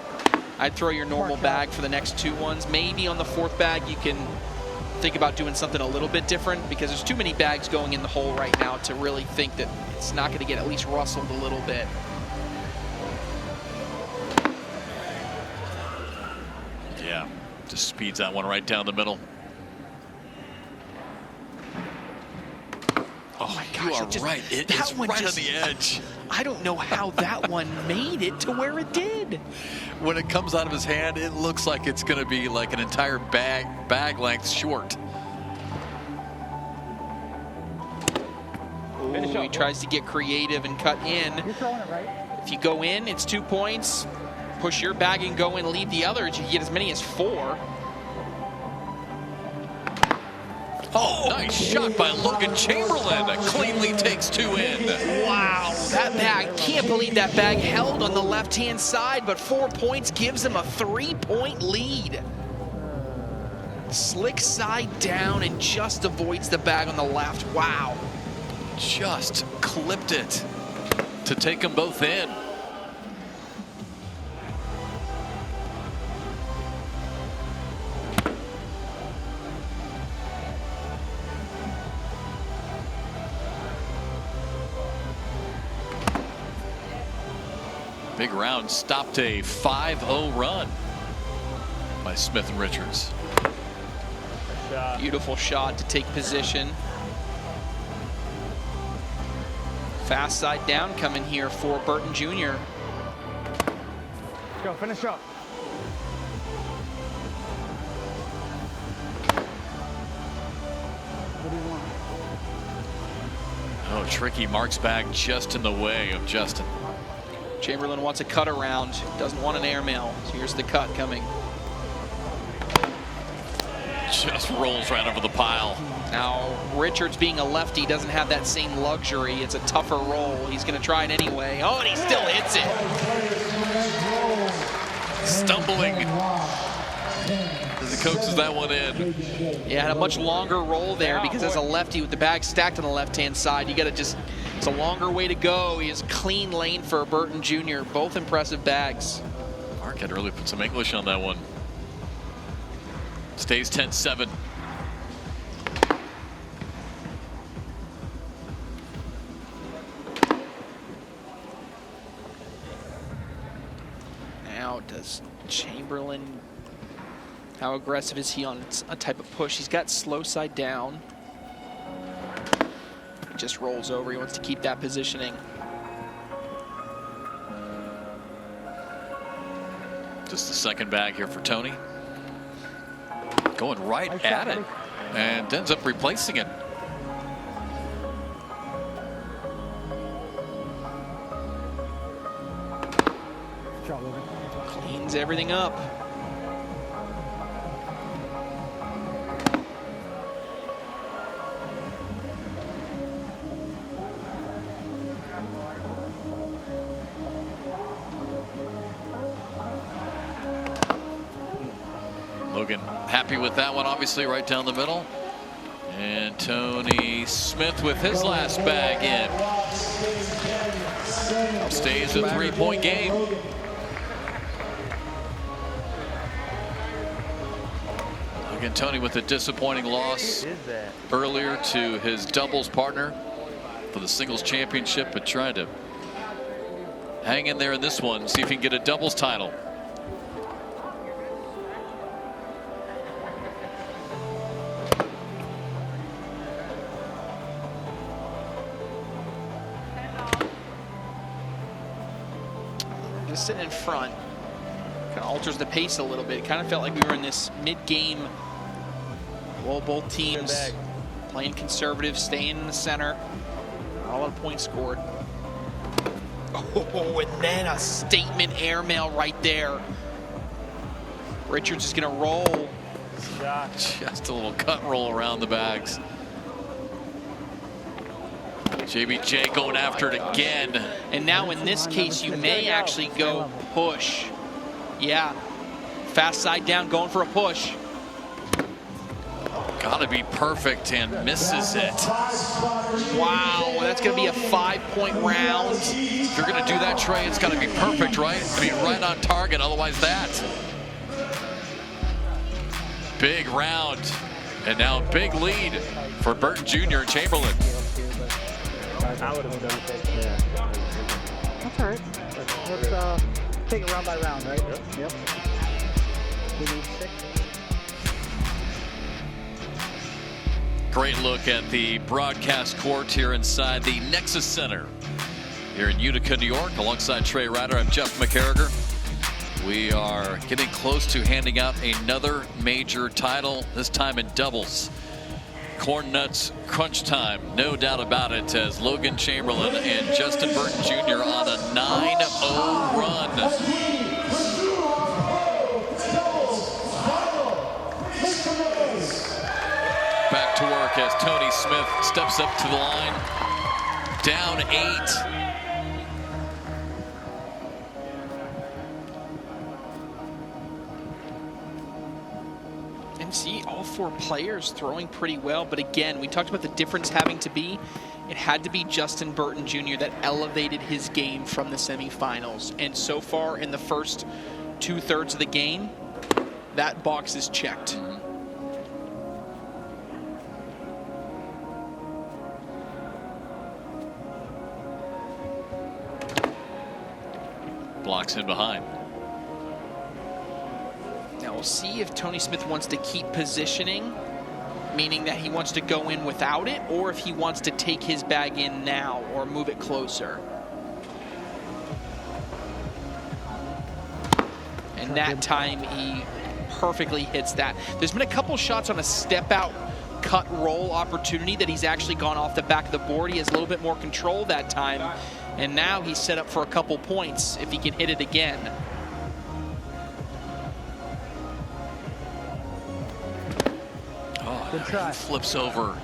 I'd throw your normal bag for the next 2 ones. Maybe on the 4th bag you can think about doing something a little bit different, because there's too many bags going in the hole right now to really think that it's not going to get at least rustled a little bit. Yeah, just speeds that one right down the middle. Oh my gosh, you are right. It is right on the edge. I don't know how that one made it to where it did. When it comes out of his hand, it looks like it's going to be like an entire bag length short. Ooh, he tries to get creative and cut in. You're throwing it right. If you go in, it's 2 points. Push your bag and go in, leave the others. You can get as many as 4. Oh, nice shot by Logan Chamberlain. Cleanly takes 2 in. Wow, that bag, can't believe that bag held on the left-hand side, but 4 points gives him a 3-point lead. Slick side down and just avoids the bag on the left. Wow. Just clipped it to take them both in. Big round stopped a 5-0 run by Smith and Richards. Beautiful shot to take position. Fast side down coming here for Burton Jr. Let's go, finish up. Oh, tricky. Mark's bag just in the way of Justin. Chamberlain wants a cut around, doesn't want an airmail. So here's the cut coming. Just rolls right over the pile. Now, Richards being a lefty doesn't have that same luxury. It's a tougher roll. He's going to try it anyway. Oh, and he still hits it. Stumbling as he coaxes that one in. Yeah, had a much longer roll there because as a lefty with the bag stacked on the left-hand side, you got to just, it's a longer way to go. He has clean lane for Burton Jr. Both impressive bags. Mark had to really put some English on that one. Stays 10-7. Now, does Chamberlain, how aggressive is he on a type of push? He's got slow side down. He just rolls over. He wants to keep that positioning. Just the second bag here for Tony. Going right at it and ends up replacing it. Cleans everything up. Logan happy with that one, obviously, right down the middle. And Tony Smith with his last bag in. Now stays a 3-point game. Again, Tony with a disappointing loss earlier to his doubles partner for the singles championship, but trying to hang in there in this one, see if he can get a doubles title. Just sitting in front kind of alters the pace a little bit. It kind of felt like we were in this mid-game. Well, both teams playing conservative, staying in the center. Not a lot of points scored. Oh, and then a statement airmail right there. Richards is going to roll. Just a little cut roll around the bags. JBJ going after it again. And now in this case, you may actually go push. Yeah, fast side down, going for a push. Gotta be perfect and misses it. Wow, that's gonna be a 5-point round. If you're gonna do that, Trey, it's gotta be perfect, right? I mean, right on target, otherwise that. Big round, and now big lead for Burton Jr. and Chamberlain. I would have done it. Yeah. That's all right. Let's take it round by round, right? Yep. We need 6. Great look at the broadcast court here inside the Nexus Center here in Utica, New York. Alongside Trey Ryder, I'm Jeff McCarriger. We are getting close to handing out another major title, this time in doubles. Corn Nuts crunch time, no doubt about it, as Logan Chamberlain and Justin Burton Jr. on a 9-0 run. Back to work as Tony Smith steps up to the line. Down 8. And see all 4 players throwing pretty well, but again, we talked about the difference having to be, it had to be Justin Burton Jr. that elevated his game from the semifinals. And so far in the first 2/3 of the game, that box is checked. blocks in behind. Now we'll see if Tony Smith wants to keep positioning, meaning that he wants to go in without it, or if he wants to take his bag in now or move it closer. And that time he perfectly hits that. There's been a couple shots on a step out cut roll opportunity that he's actually gone off the back of the board. He has a little bit more control that time, and now he's set up for a couple points if he can hit it again. Oh, good try. He flips over.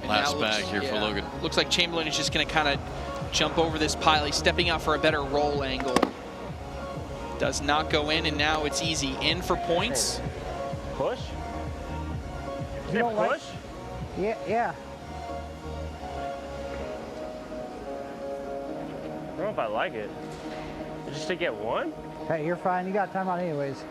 And Last bag here for Logan. Looks like Chamberlain is just going to kind of jump over this pile. He's stepping out for a better roll angle. Does not go in, and now it's easy. In for points. Push? You don't push? like? Yeah. I don't know if I like it. Just to get one? Hey, you're fine. You got timeout anyways.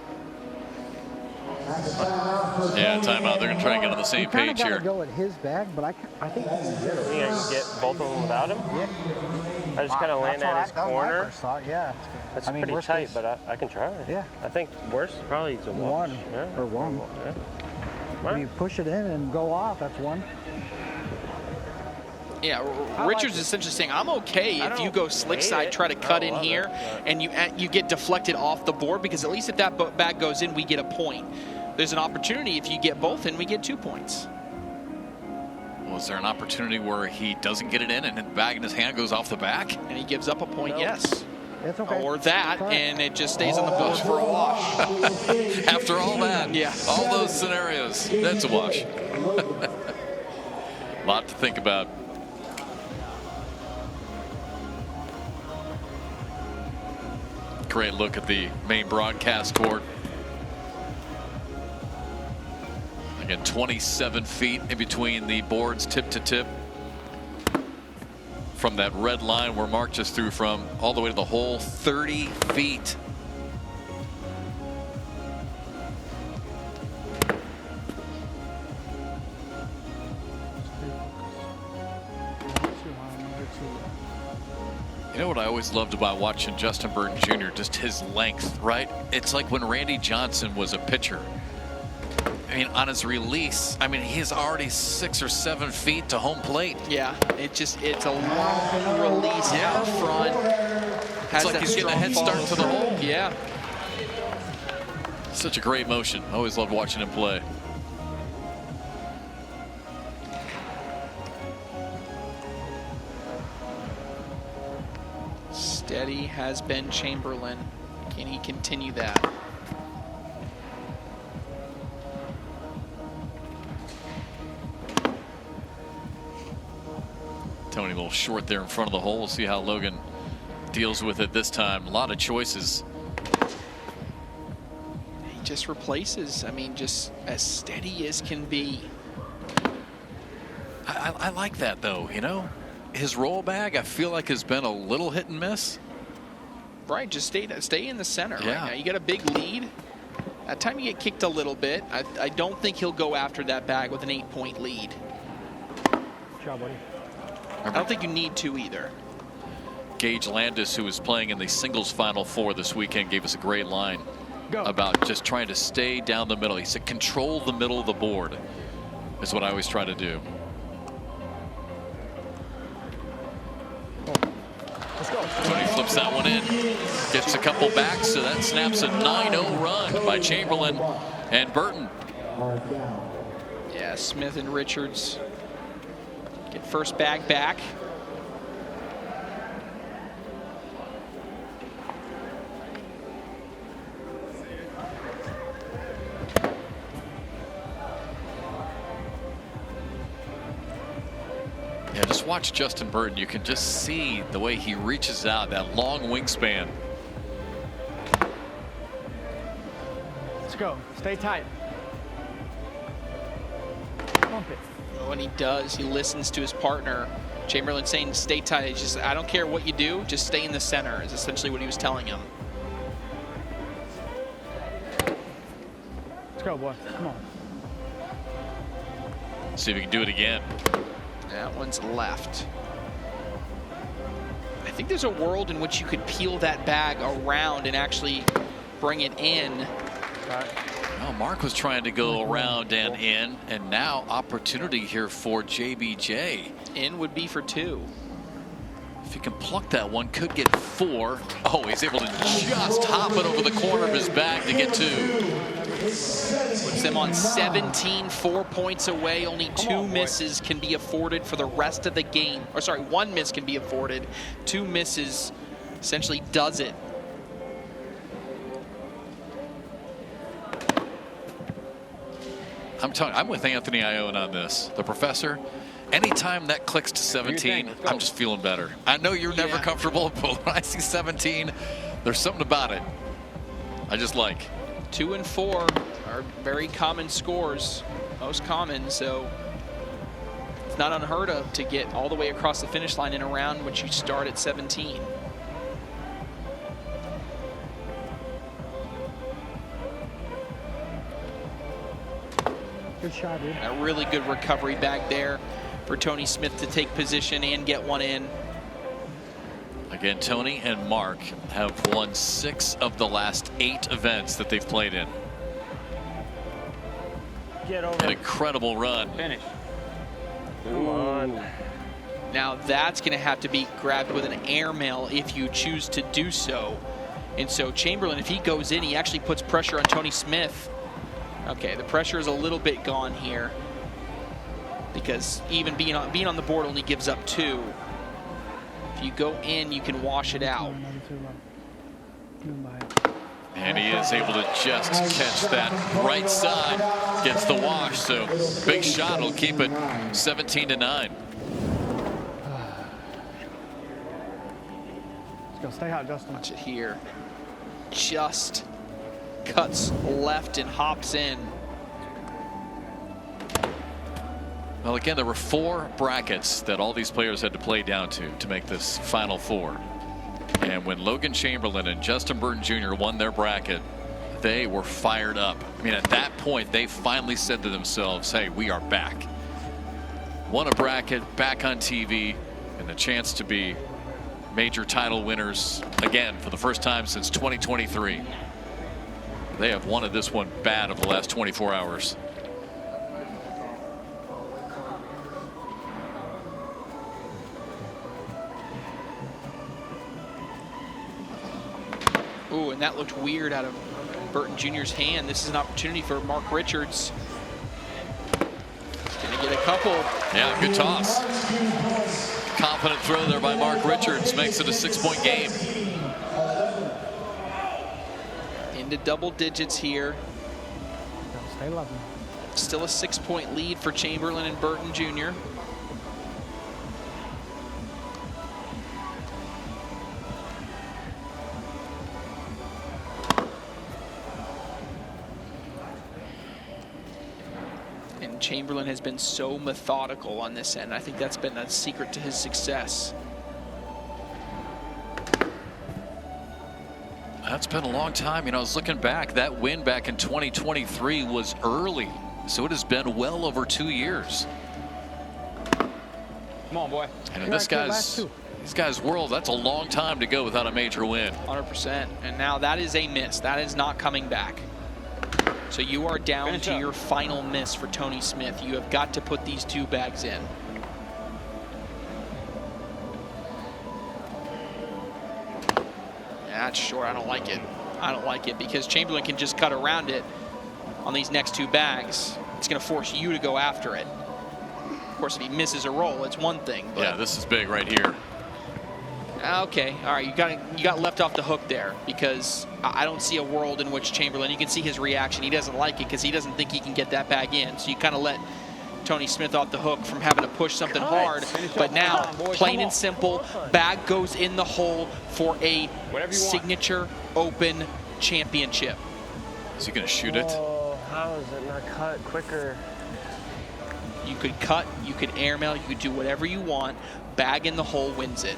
Yeah, timeout. They're going to try and get on the same page here. You go at his bag, but I think you can get it. You can get both of them without him? Yeah. I just kind of land at his corner. That's my first thought, yeah. That's pretty tight, but I can try. Yeah. I think worse probably to one. Yeah. Or one. Yeah. When you push it in and go off, that's one. Yeah, Richards is essentially saying, I'm okay if you go slick side, try to cut in here, and you get deflected off the board, because at least if that bag goes in, we get a point. There's an opportunity if you get both in, we get 2 points. Was there an opportunity where he doesn't get it in and the bag in his hand goes off the back? And he gives up a point, yes. It's okay. Or that, and it just stays on the board for a wash. After all that, yeah, all those scenarios, that's a wash. Lot to think about. Great look at the main broadcast court. Again, 27 feet in between the boards, tip to tip. From that red line where Mark just threw from, all the way to the hole, 30 feet. You know what I always loved about watching Justin Burton Jr., just his length, right? It's like when Randy Johnson was a pitcher. I mean, on his release, I mean, he's already 6 or 7 feet to home plate. Yeah, it's a long release out front. It's like he's getting a head start to the hole. Yeah. Such a great motion. I always loved watching him play. Steady has been Chamberlain. Can he continue that? Tony a little short there in front of the hole. We'll see how Logan deals with it this time. A lot of choices. He just replaces. I mean, just as steady as can be. I like that, though, you know? His roll bag, I feel like, has been a little hit and miss. Right, just stay in the center. Yeah. Right now. You get a big lead. That time you get kicked a little bit. I don't think he'll go after that bag with an 8-point lead. Good job, buddy. I don't think you need to either. Gage Landis, who was playing in the singles Final Four this weekend, gave us a great line about just trying to stay down the middle. He said, control the middle of the board is what I always try to do. Let's go. Tony flips that one in, gets a couple back, so that snaps a 9-0 run by Chamberlain and Burton. Yeah, Smith and Richards get first bag back. Yeah, just watch Justin Burton. You can just see the way he reaches out, that long wingspan. Let's go. Stay tight. Pump it. When he does, he listens to his partner. Chamberlain saying stay tight. It's just, I don't care what you do, just stay in the center is essentially what he was telling him. Let's go, boy. Come on. See if we can do it again. That one's left. think there's a world in which you could peel that bag around and actually bring it in. Well, Mark was trying to go around and in, and now opportunity here for JBJ. In would be for 2. If he can pluck that one, could get 4. Oh, he's able to just hop it over the corner of his bag to get 2. Puts them on 17, 4 points away. Only 2 misses can be afforded for the rest of the game. Or sorry, 1 miss can be afforded. 2 misses essentially does it. I'm with Anthony Ione on this. The professor, anytime that clicks to 17, I'm just feeling better. I know you're never comfortable, but when I see 17, there's something about it I just like. 2 and 4 are very common scores, most common, so it's not unheard of to get all the way across the finish line in a round which you start at 17. Good shot, dude. A really good recovery back there for Tony Smith to take position and get one in. Again, Tony and Mark have won 6 of the last 8 events that they've played in. Get over. An incredible run. Finish. Come on. Now that's going to have to be grabbed with an airmail if you choose to do so. And so Chamberlain, if he goes in, he actually puts pressure on Tony Smith. Okay, the pressure is a little bit gone here because even being on the board only gives up 2. If you go in, you can wash it out. And he is able to just catch that right side, gets the wash. So big shot will keep it 17-9. Let's go. Stay hot, Justin. Watch it here. Just cuts left and hops in. Well, again, there were 4 brackets that all these players had to play down to make this final 4. And when Logan Chamberlain and Justin Burton Jr. won their bracket, they were fired up. I mean, at that point, they finally said to themselves, hey, we are back. Won a bracket, back on TV, and the chance to be major title winners again for the first time since 2023. They have wanted this one bad over the last 24 hours. Ooh, and that looked weird out of Burton Jr.'s hand. This is an opportunity for Mark Richards. He's gonna get a couple. Yeah, good toss. Confident throw there by Mark Richards makes it a 6-point game. Into double digits here. Stay level. Still a 6-point lead for Chamberlain and Burton Jr. And Chamberlain has been so methodical on this end. I think that's been a secret to his success. That's been a long time. You know, I was looking back. That win back in 2023 was early. So it has been well over 2 years. Come on, boy. And in this guy's world, that's a long time to go without a major win. 100%. And now that is a miss. That is not coming back. So you are down to your final miss for Tony Smith. You have got to put these 2 bags in. That's short. I don't like it. I don't like it because Chamberlain can just cut around it on these next 2 bags. It's going to force you to go after it. Of course, if he misses a roll, it's one thing. But yeah, this is big right here. okay, all right, you got left off the hook there because I don't see a world in which Chamberlain, you can see his reaction. He doesn't like it because he doesn't think he can get that bag in. So you kind of let Tony Smith off the hook from having to push something hard. But now, plain and simple, bag goes in the hole for a signature open championship. Is he going to shoot it? Oh, how is it not cut quicker? You could cut, you could airmail, you could do whatever you want. Bag in the hole wins it.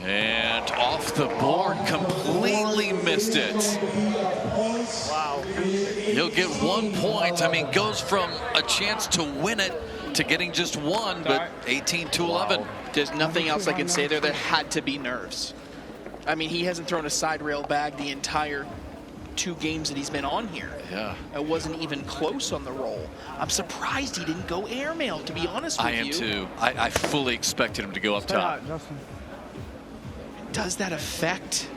And off the board, completely missed it. Wow. He'll get 1 point. I mean, goes from a chance to win it to getting just one, but 18-11. There's nothing else I can say there. There had to be nerves. I mean, he hasn't thrown a side rail bag the entire 2 games that he's been on here. Yeah. It wasn't even close on the roll. I'm surprised he didn't go airmail, to be honest with you. I am too. I fully expected him to go up top. Does that affect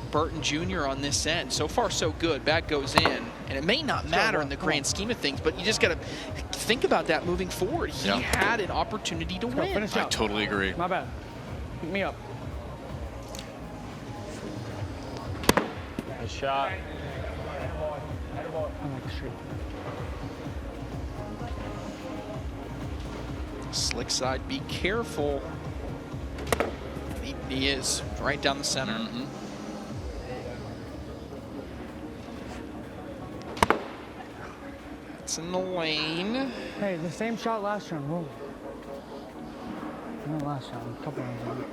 Burton Jr. on this end? So far, so good. Bag goes in, and it may not matter in the grand scheme of things, but you just got to think about that moving forward. He had an opportunity to win. I totally agree. My bad. Pick me up. Good shot. Slick side, be careful. He is right down the center. That's in the lane. Hey, the same shot last round. Roll. Not last round, a couple rounds ago.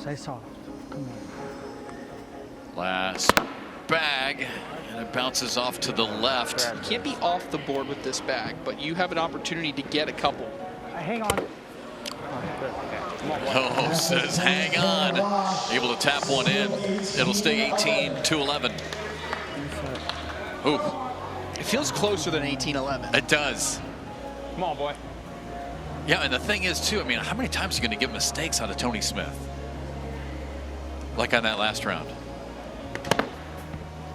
Stay soft. Come on. Last bag, and it bounces off to the left. You can't be off the board with this bag, but you have an opportunity to get a couple. Hang on. Oh, says hang on. Able to tap one in. It'll stay 18-11. Ooh. It feels closer than 18-11. It does. Come on, boy. Yeah, and the thing is, too, I mean, how many times are you going to get mistakes out of Tony Smith? Like on that last round.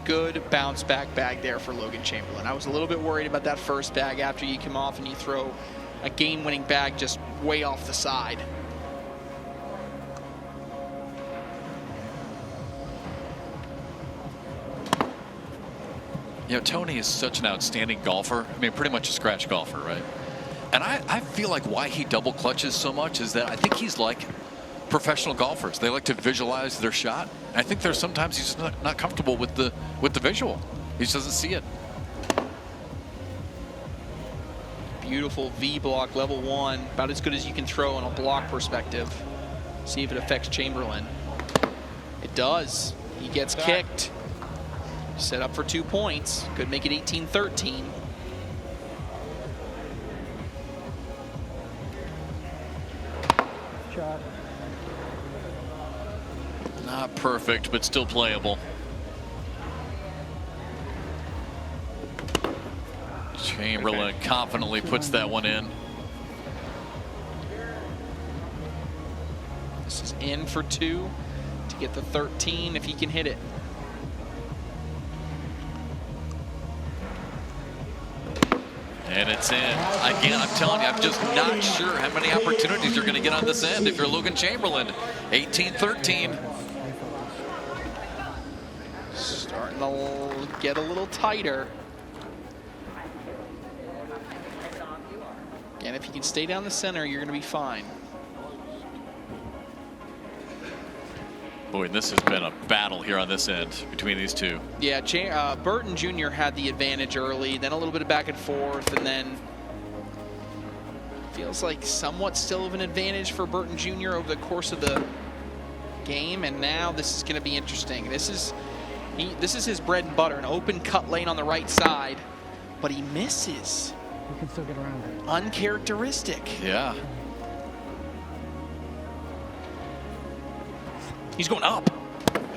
Good bounce back bag there for Logan Chamberlain. I was a little bit worried about that first bag after you come off and you throw a game-winning bag just way off the side. You know, Tony is such an outstanding golfer. I mean, pretty much a scratch golfer, right? And I feel like why he double clutches so much is that I think he's like professional golfers. They like to visualize their shot. I think there's sometimes he's just not comfortable with the visual. He just doesn't see it. Beautiful V block, level 1, about as good as you can throw on a block perspective. See if it affects Chamberlain. It does. He gets kicked. Set up for 2 points. Could make it 18-13. Shot. Not perfect, but still playable. Chamberlain confidently puts that one in. This is in for 2 to get the 13 if he can hit it. And it's in. Again, I'm telling you, I'm just not sure how many opportunities you're going to get on this end if you're Logan Chamberlain. 18-13. Starting to get a little tighter. And if you can stay down the center, you're going to be fine. Boy, this has been a battle here on this end between these two. Yeah, Burton Jr. had the advantage early, then a little bit of back and forth, and then feels like somewhat still of an advantage for Burton Jr. over the course of the game, and now this is going to be interesting. This is his bread and butter, an open cut lane on the right side, but he misses. You can still get around it. Uncharacteristic. Yeah. He's going up.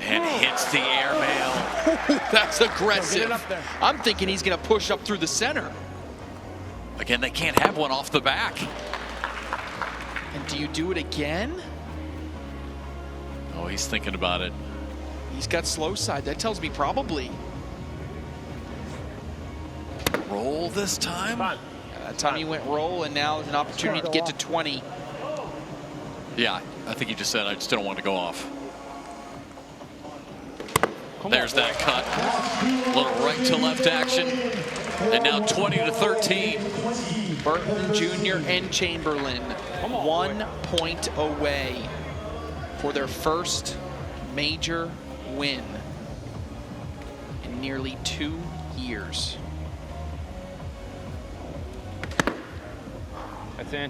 And hits the airmail. That's aggressive. Get it up there. I'm thinking he's going to push up through the center. Again, they can't have one off the back. And do you do it again? Oh, he's thinking about it. He's got slow side. That tells me probably. Roll this time? That time he went roll, and now there's an opportunity to get to 20. Yeah, I think he just said, I just didn't want to go off. There's that cut. A little right to left action. And now 20-13. Burton Jr. and Chamberlain 1 point away for their first major win in nearly 2 years. That's in.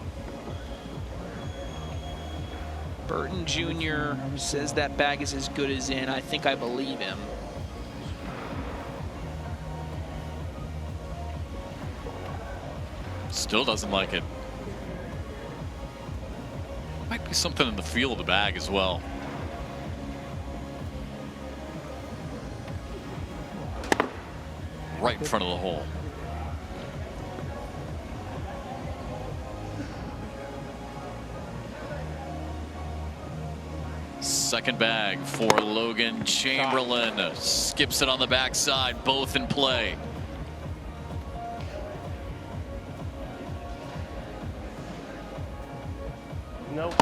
Burton Jr. says that bag is as good as in. I think I believe him. Still doesn't like it. Might be something in the feel of the bag as well. Right in front of the hole. Second bag for Logan Chamberlain. Skips it on the backside, both in play. Nope.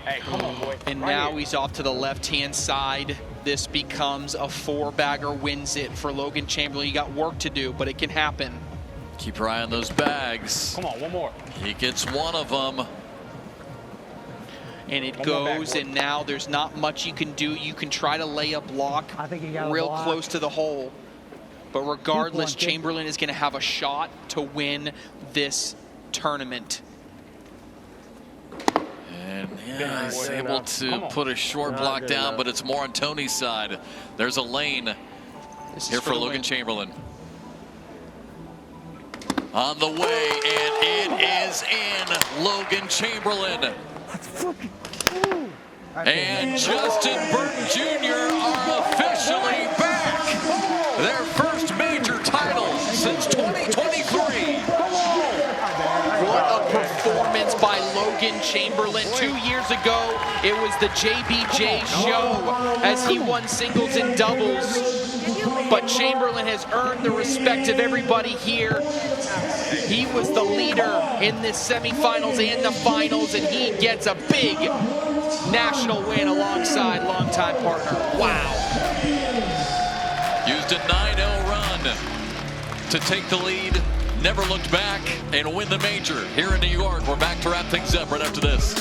Hey, come on, boy. And now he's off to the left-hand side. This becomes a 4-bagger, wins it for Logan Chamberlain. You got work to do, but it can happen. Keep your eye on those bags. Come on, one more. He gets one of them. And it goes, and now there's not much you can do. You can try to lay a block real close to the hole. But regardless, Chamberlain is going to have a shot to win this tournament. And yeah, he's able to put a short block down, but it's more on Tony's side. There's a lane here for Logan Chamberlain. On the way, and it is in. Logan Chamberlain. And Justin Burton Jr. are officially back. Their first major title since 2023. What a performance by Logan Chamberlain. 2 years ago, it was the JBJ show as he won singles and doubles. But Chamberlain has earned the respect of everybody here. He was the leader in this semifinals and the finals, and he gets a big national win alongside longtime partner. Wow. Used a 9-0 run to take the lead, never looked back, and win the major here in New York. We're back to wrap things up right after this.